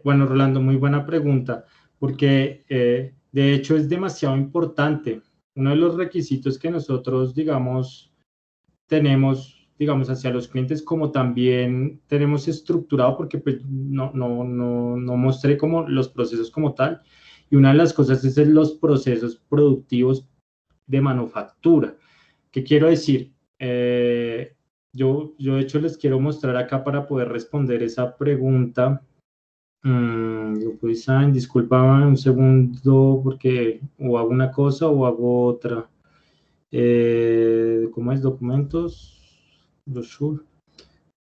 Bueno, Rolando, muy buena pregunta, porque de hecho es demasiado importante. Uno de los requisitos que nosotros, digamos, tenemos, digamos, hacia los clientes, como también tenemos estructurado, porque pues, no mostré como los procesos como tal, y una de las cosas es los procesos productivos de manufactura. ¿Qué quiero decir? Yo de hecho les quiero mostrar acá para poder responder esa pregunta. Disculpa un segundo porque o hago una cosa o hago otra. ¿Cómo es? Documentos. Brochure.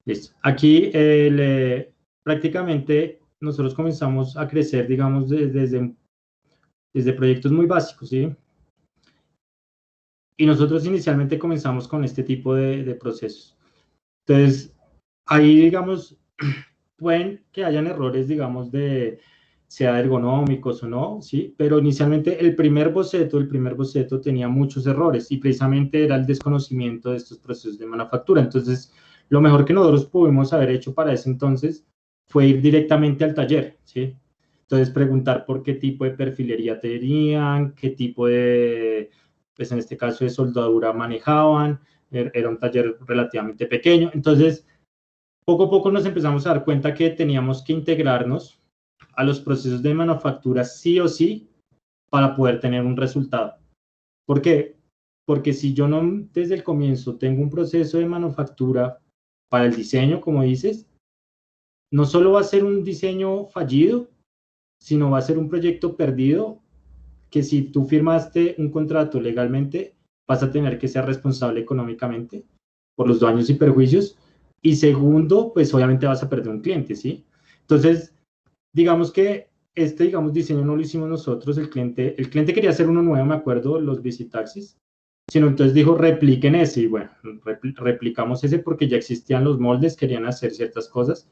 Listo. Aquí prácticamente nosotros comenzamos a crecer, digamos, desde proyectos muy básicos, ¿sí? Y nosotros inicialmente comenzamos con este tipo de procesos. Entonces, ahí, digamos, pueden que hayan errores, digamos, sea ergonómicos o no, ¿sí? Pero inicialmente el primer boceto tenía muchos errores y precisamente era el desconocimiento de estos procesos de manufactura. Entonces, lo mejor que nosotros pudimos haber hecho para ese entonces fue ir directamente al taller, ¿sí? Entonces, preguntar por qué tipo de perfilería tenían, qué tipo de, pues en este caso de soldadura manejaban. Era un taller relativamente pequeño. Entonces, poco a poco nos empezamos a dar cuenta que teníamos que integrarnos a los procesos de manufactura sí o sí para poder tener un resultado. ¿Por qué? Porque si yo no desde el comienzo tengo un proceso de manufactura para el diseño, como dices, no solo va a ser un diseño fallido, sino va a ser un proyecto perdido que si tú firmaste un contrato legalmente, vas a tener que ser responsable económicamente por los daños y perjuicios. Y segundo, pues obviamente vas a perder un cliente, ¿sí? Entonces, digamos que digamos, diseño no lo hicimos nosotros, el cliente quería hacer uno nuevo, me acuerdo, los visitaxis, sino entonces dijo, repliquen ese, y bueno, replicamos ese porque ya existían los moldes, querían hacer ciertas cosas,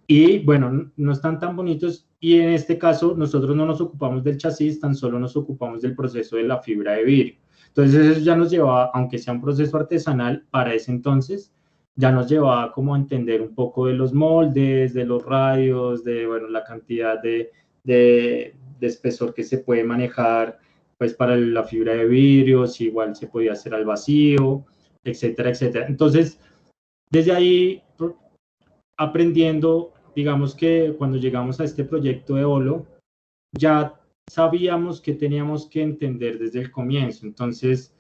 y bueno, no están tan bonitos, y en este caso nosotros no nos ocupamos del chasis, tan solo nos ocupamos del proceso de la fibra de vidrio. Entonces eso ya nos llevaba, aunque sea un proceso artesanal, para ese entonces, ya nos llevaba como a entender un poco de los moldes, de los radios, de bueno, la cantidad de espesor que se puede manejar pues para la fibra de vidrio, si igual se podía hacer al vacío, etcétera, etcétera. Entonces, desde ahí aprendiendo, digamos que cuando llegamos a este proyecto de Olo, ya sabíamos que teníamos que entender desde el comienzo. Entonces,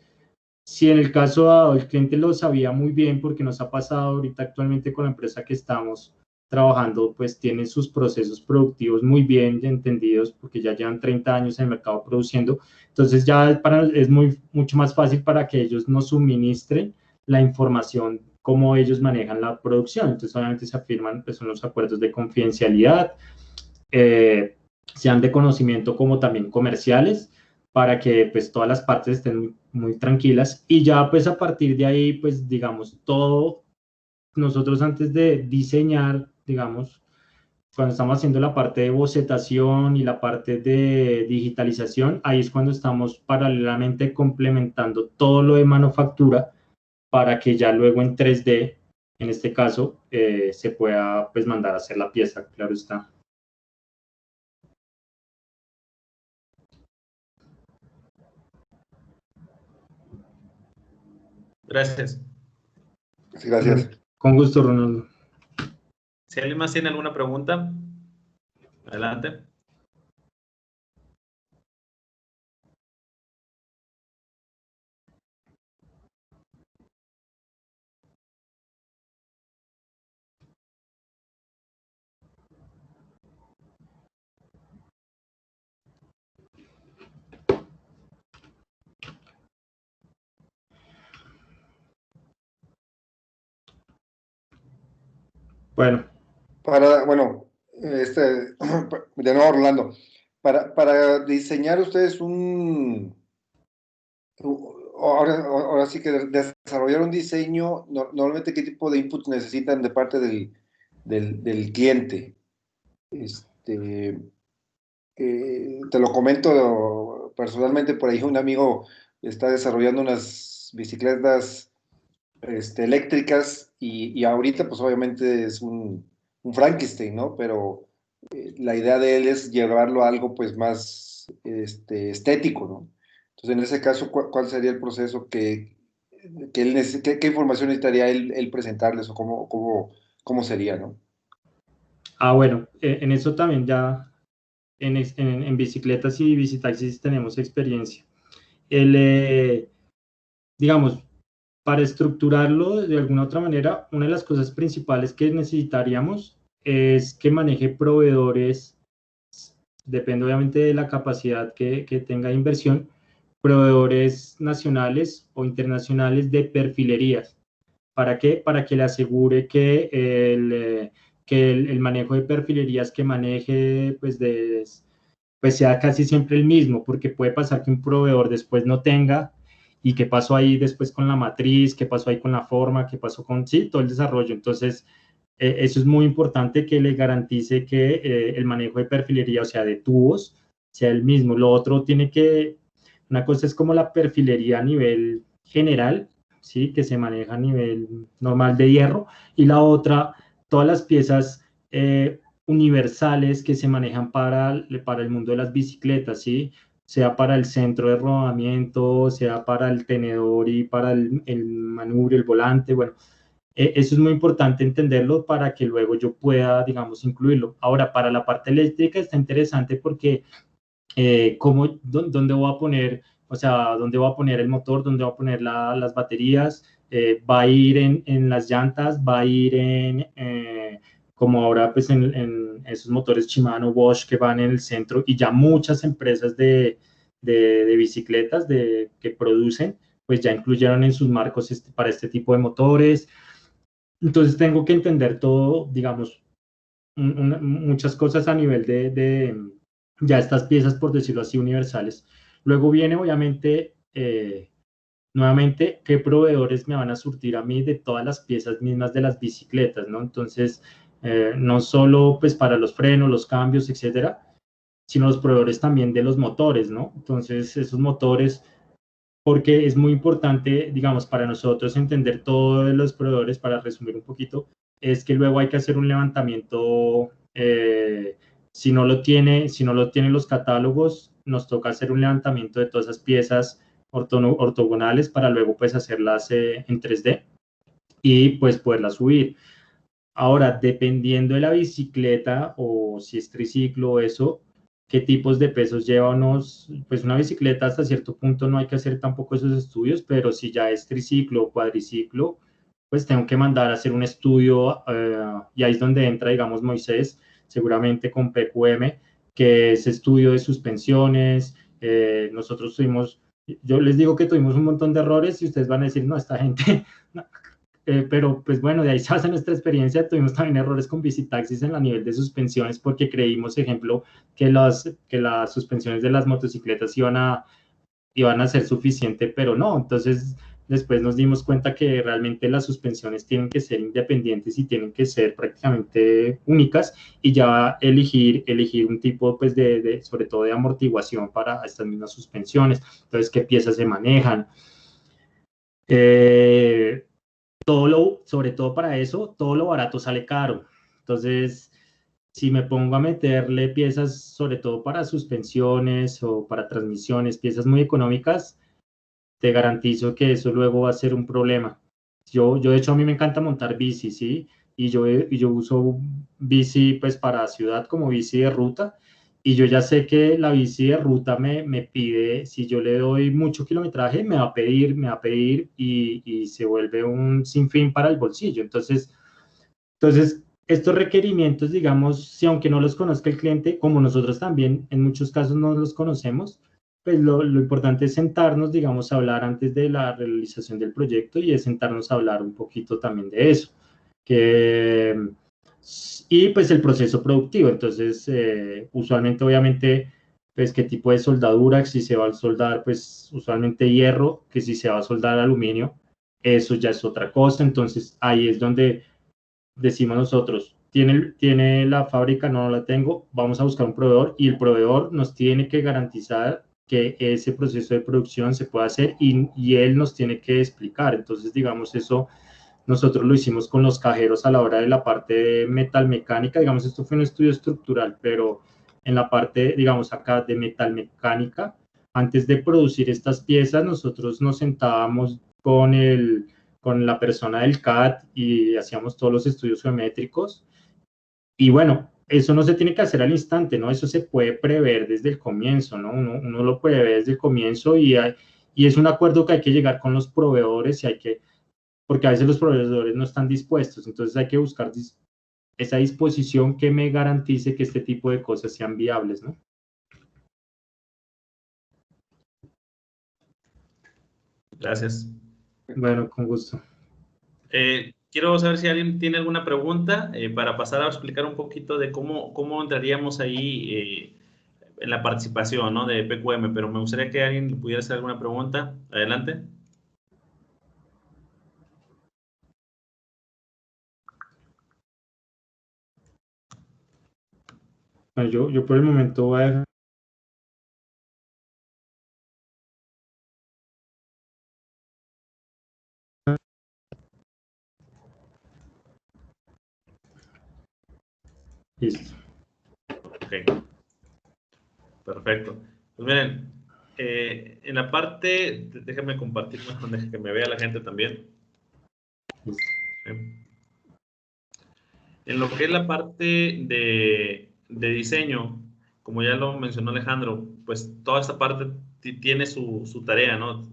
si en el caso dado el cliente lo sabía muy bien, porque nos ha pasado ahorita actualmente con la empresa que estamos trabajando, pues tienen sus procesos productivos muy bien entendidos, porque ya llevan 30 años en el mercado produciendo. Entonces ya es mucho más fácil para que ellos nos suministren la información cómo ellos manejan la producción. Entonces obviamente se afirman pues, son los acuerdos de confidencialidad, sean de conocimiento como también comerciales, para que pues todas las partes estén muy tranquilas y ya pues a partir de ahí pues digamos todo, nosotros antes de diseñar, digamos, cuando estamos haciendo la parte de bocetación y la parte de digitalización, ahí es cuando estamos paralelamente complementando todo lo de manufactura para que ya luego en 3D, en este caso, se pueda pues mandar a hacer la pieza, claro está. Gracias. Sí, gracias. Con gusto, Ronaldo. Si alguien más tiene alguna pregunta, adelante. Bueno. Bueno, de nuevo, Orlando, para diseñar ustedes ahora sí que desarrollar un diseño, normalmente, ¿qué tipo de input necesitan de parte del cliente? Te lo comento personalmente, por ahí un amigo está desarrollando unas bicicletas eléctricas y ahorita pues obviamente es un Frankenstein, ¿no? Pero la idea de él es llevarlo a algo pues más estético, ¿no? Entonces en ese caso, ¿cuál sería el proceso que él qué información necesitaría él presentarles o cómo sería, ¿no? Bueno, en eso también ya en bicicletas y bicitaxis tenemos experiencia. Digamos, para estructurarlo de alguna otra manera, una de las cosas principales que necesitaríamos es que maneje proveedores, depende obviamente de la capacidad que tenga de inversión, proveedores nacionales o internacionales de perfilerías. ¿Para qué? Para que le asegure que el manejo de perfilerías que maneje, pues sea casi siempre el mismo, porque puede pasar que un proveedor después no tenga, y qué pasó ahí después con la matriz, qué pasó ahí con la forma, qué pasó con, sí, todo el desarrollo. Entonces, eso es muy importante, que le garantice que el manejo de perfilería, o sea, de tubos, sea el mismo. Lo otro una cosa es como la perfilería a nivel general, ¿sí? Que se maneja a nivel normal de hierro, y la otra, todas las piezas universales que se manejan para el mundo de las bicicletas, ¿sí? Sea para el centro de rodamiento, sea para el tenedor y para el manubrio, el volante, bueno, eso es muy importante entenderlo para que luego yo pueda, digamos, incluirlo. Ahora, para la parte eléctrica está interesante porque dónde voy a poner, o sea, dónde voy a poner el motor, dónde voy a poner las baterías, va a ir en las llantas, va a ir como ahora, pues en esos motores Shimano, Bosch que van en el centro, y ya muchas empresas de bicicletas que producen, pues ya incluyeron en sus marcos para este tipo de motores. Entonces tengo que entender todo, digamos, muchas cosas a nivel de ya estas piezas, por decirlo así, universales. Luego viene, obviamente, nuevamente, qué proveedores me van a surtir a mí de todas las piezas mismas de las bicicletas, ¿no? Entonces, no solo pues para los frenos, los cambios, etcétera, sino los proveedores también de los motores, ¿no? Entonces, esos motores, porque es muy importante, digamos, para nosotros entender todos los proveedores, para resumir un poquito, es que luego hay que hacer un levantamiento, si no lo tienen los catálogos, nos toca hacer un levantamiento de todas esas piezas ortogonales para luego pues hacerlas en 3D y pues poderlas subir. Ahora, dependiendo de la bicicleta o si es triciclo o eso, qué tipos de pesos lleva pues una bicicleta hasta cierto punto no hay que hacer tampoco esos estudios, pero si ya es triciclo o cuadriciclo, pues tengo que mandar a hacer un estudio, y ahí es donde entra, digamos, Moisés, seguramente con PQM, que es estudio de suspensiones. Nosotros yo les digo que tuvimos un montón de errores y ustedes van a decir, no, esta gente... pero pues bueno, de ahí se basa nuestra experiencia. Tuvimos también errores con bicitaxis en la nivel de suspensiones, porque creímos, ejemplo, que las suspensiones de las motocicletas iban a ser suficiente, pero no. Entonces, después nos dimos cuenta que realmente las suspensiones tienen que ser independientes y tienen que ser prácticamente únicas, y ya elegir un tipo, pues, sobre todo de amortiguación para estas mismas suspensiones. Entonces, qué piezas se manejan. Sobre todo para eso, todo lo barato sale caro. Entonces, si me pongo a meterle piezas, sobre todo para suspensiones o para transmisiones, piezas muy económicas, te garantizo que eso luego va a ser un problema. De hecho, a mí me encanta montar bici, ¿sí? Y yo uso bici pues para ciudad como bici de ruta, y yo ya sé que la bici de ruta me pide, si yo le doy mucho kilometraje, me va a pedir y se vuelve un sinfín para el bolsillo. Entonces, estos requerimientos, digamos, si aunque no los conozca el cliente, como nosotros también en muchos casos no los conocemos, pues lo importante es sentarnos, digamos, a hablar antes de la realización del proyecto, y es sentarnos a hablar un poquito también de eso. Que y pues el proceso productivo. Entonces, usualmente, obviamente, pues qué tipo de soldadura, si se va a soldar, pues usualmente hierro, que si se va a soldar aluminio, eso ya es otra cosa. Entonces, ahí es donde decimos nosotros, ¿tiene la fábrica? No la tengo, vamos a buscar un proveedor y el proveedor nos tiene que garantizar que ese proceso de producción se pueda hacer y él nos tiene que explicar. Entonces, digamos, eso nosotros lo hicimos con los cajeros a la hora de la parte de metalmecánica. Digamos, esto fue un estudio estructural, pero en la parte, digamos, acá de metalmecánica, antes de producir estas piezas, nosotros nos sentábamos con la persona del CAD y hacíamos todos los estudios geométricos. Y bueno, eso no se tiene que hacer al instante, ¿no? Eso se puede prever desde el comienzo, ¿no? Uno lo puede ver desde el comienzo y es un acuerdo que hay que llegar con los proveedores y hay que, porque a veces los proveedores no están dispuestos, entonces hay que buscar esa disposición que me garantice que este tipo de cosas sean viables, ¿no? Gracias. Bueno, con gusto. Quiero saber si alguien tiene alguna pregunta para pasar a explicar un poquito de cómo entraríamos ahí en la participación, ¿no? De PQM, pero me gustaría que alguien pudiera hacer alguna pregunta. Adelante. Bueno, yo por el momento voy a dejar. Listo. Ok. Perfecto. Pues miren, en la parte, déjame compartir, déjame que me vea la gente también. Listo. En lo que es la parte de diseño, como ya lo mencionó Alejandro, pues toda esta parte tiene su tarea, ¿no?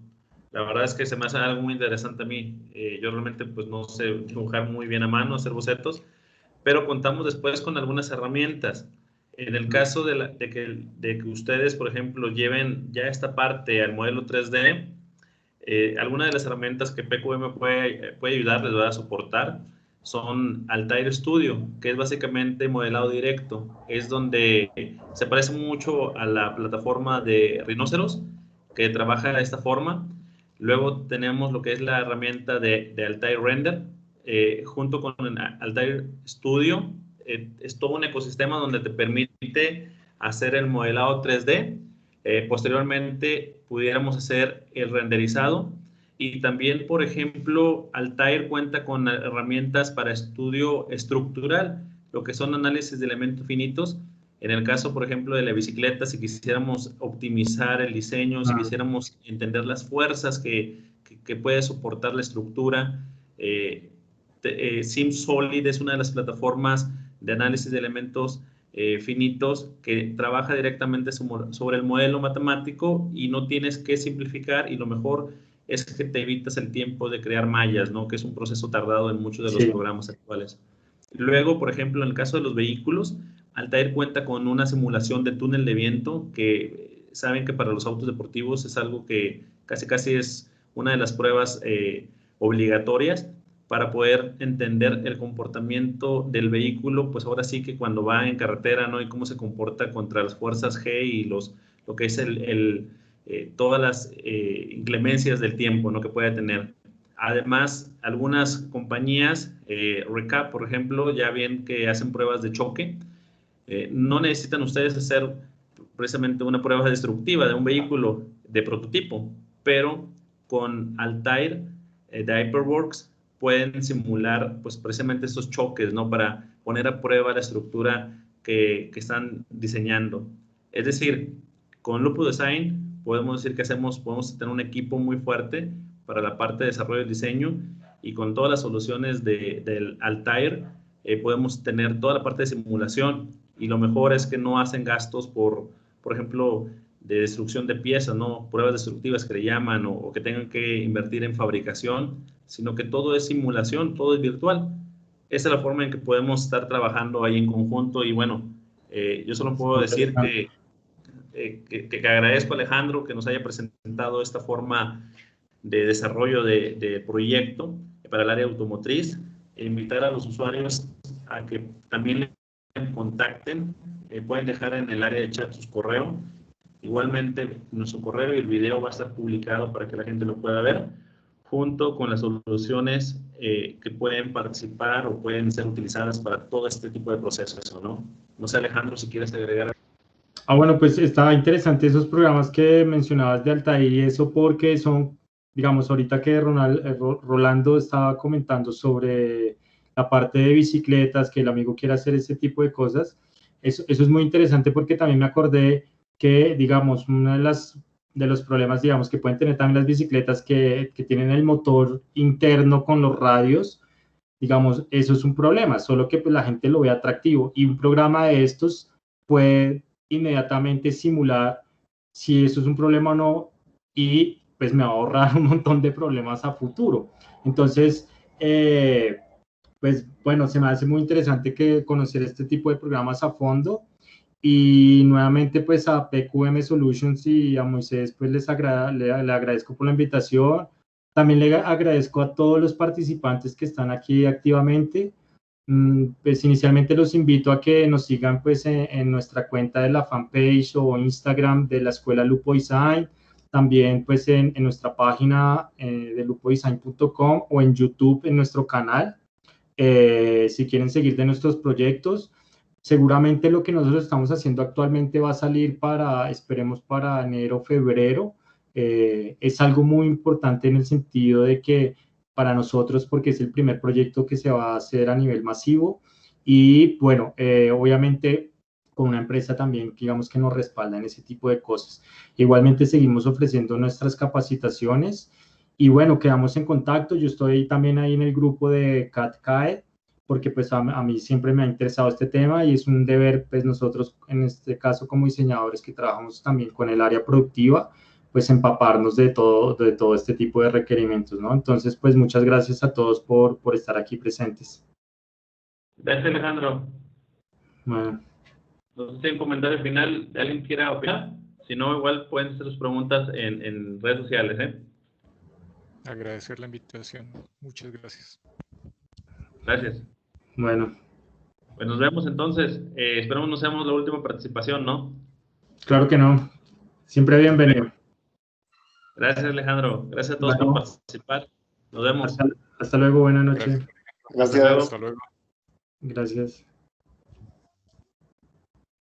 La verdad es que se me hace algo muy interesante a mí. Yo realmente pues no sé dibujar muy bien a mano, hacer bocetos, pero contamos después con algunas herramientas. En el caso de que ustedes, por ejemplo, lleven ya esta parte al modelo 3D, algunas de las herramientas que PQM puede ayudar, les va a soportar, son Altair Studio, que es básicamente modelado directo. Es donde se parece mucho a la plataforma de Rhinoceros, que trabaja de esta forma. Luego tenemos lo que es la herramienta de Altair Render, junto con Altair Studio. Es todo un ecosistema donde te permite hacer el modelado 3D. Posteriormente pudiéramos hacer el renderizado y también, por ejemplo, Altair cuenta con herramientas para estudio estructural, lo que son análisis de elementos finitos. En el caso, por ejemplo, de la bicicleta, si quisiéramos optimizar el diseño, si quisiéramos entender las fuerzas que puede soportar la estructura, SimSolid es una de las plataformas de análisis de elementos finitos que trabaja directamente sobre el modelo matemático y no tienes que simplificar y lo mejor es que te evitas el tiempo de crear mallas, ¿no? Que es un proceso tardado en muchos de los programas actuales. Luego, por ejemplo, en el caso de los vehículos, Altair cuenta con una simulación de túnel de viento que saben que para los autos deportivos es algo que casi es una de las pruebas obligatorias para poder entender el comportamiento del vehículo, pues ahora sí que cuando va en carretera, ¿no? Y cómo se comporta contra las fuerzas G y lo que es todas las inclemencias del tiempo, ¿no? Que puede tener. Además, algunas compañías, Recap, por ejemplo, ya ven que hacen pruebas de choque. No necesitan ustedes hacer precisamente una prueba destructiva de un vehículo de prototipo, pero con Altair de HyperWorks pueden simular pues precisamente estos choques, ¿no? Para poner a prueba la estructura que están diseñando. Es decir, con Lupo Design podemos decir que podemos tener un equipo muy fuerte para la parte de desarrollo del diseño y con todas las soluciones del Altair podemos tener toda la parte de simulación y lo mejor es que no hacen gastos por ejemplo, de destrucción de piezas, ¿no? Pruebas destructivas que le llaman o que tengan que invertir en fabricación, sino que todo es simulación, todo es virtual. Esa es la forma en que podemos estar trabajando ahí en conjunto y bueno, yo solo puedo decir que agradezco a Alejandro que nos haya presentado esta forma de desarrollo de proyecto para el área automotriz e invitar a los usuarios a que también le contacten. Pueden dejar en el área de chat sus correos. Igualmente, nuestro correo y el video va a estar publicado para que la gente lo pueda ver, junto con las soluciones que pueden participar o pueden ser utilizadas para todo este tipo de procesos, ¿no? No sé, Alejandro, si quieres agregar. Bueno, pues está interesante esos programas que mencionabas de Altair y eso porque son, digamos, ahorita que Rolando estaba comentando sobre la parte de bicicletas, que el amigo quiere hacer ese tipo de cosas, eso es muy interesante porque también me acordé que, digamos, uno de los problemas, digamos, que pueden tener también las bicicletas que tienen el motor interno con los radios, digamos, eso es un problema, solo que pues, la gente lo ve atractivo y un programa de estos puede inmediatamente simular si eso es un problema o no y pues me va a ahorrar un montón de problemas a futuro. Entonces, pues bueno, se me hace muy interesante que conocer este tipo de programas a fondo y nuevamente pues a PQM Solutions y a Moisés pues le agradezco por la invitación. También le agradezco a todos los participantes que están aquí activamente. Pues inicialmente los invito a que nos sigan pues en nuestra cuenta de la fanpage o Instagram de la Escuela Lupo Design, también pues en nuestra página de lupodesign.com o en YouTube en nuestro canal. Si quieren seguir de nuestros proyectos, seguramente lo que nosotros estamos haciendo actualmente va a salir esperemos para enero, febrero. Es algo muy importante en el sentido de que para nosotros, porque es el primer proyecto que se va a hacer a nivel masivo y bueno, obviamente con una empresa también, digamos, que nos respalda en ese tipo de cosas. Igualmente seguimos ofreciendo nuestras capacitaciones y bueno, quedamos en contacto. Yo estoy también ahí en el grupo de CAT-CAE, porque pues a mí siempre me ha interesado este tema y es un deber, pues nosotros en este caso como diseñadores que trabajamos también con el área productiva, pues empaparnos de todo este tipo de requerimientos, ¿no? Entonces, pues muchas gracias a todos por estar aquí presentes. Gracias, Alejandro. Bueno. No sé si en comentario final alguien quiera opinar. Si no, igual pueden hacer sus preguntas en redes sociales, ¿eh? Agradecer la invitación. Muchas gracias. Gracias. Bueno. Pues nos vemos entonces. Esperamos no seamos la última participación, ¿no? Claro que no. Siempre bienvenido. Gracias, Alejandro. Gracias a todos por participar. Nos vemos. Hasta luego. Buenas noches. Gracias. Hasta luego. Gracias.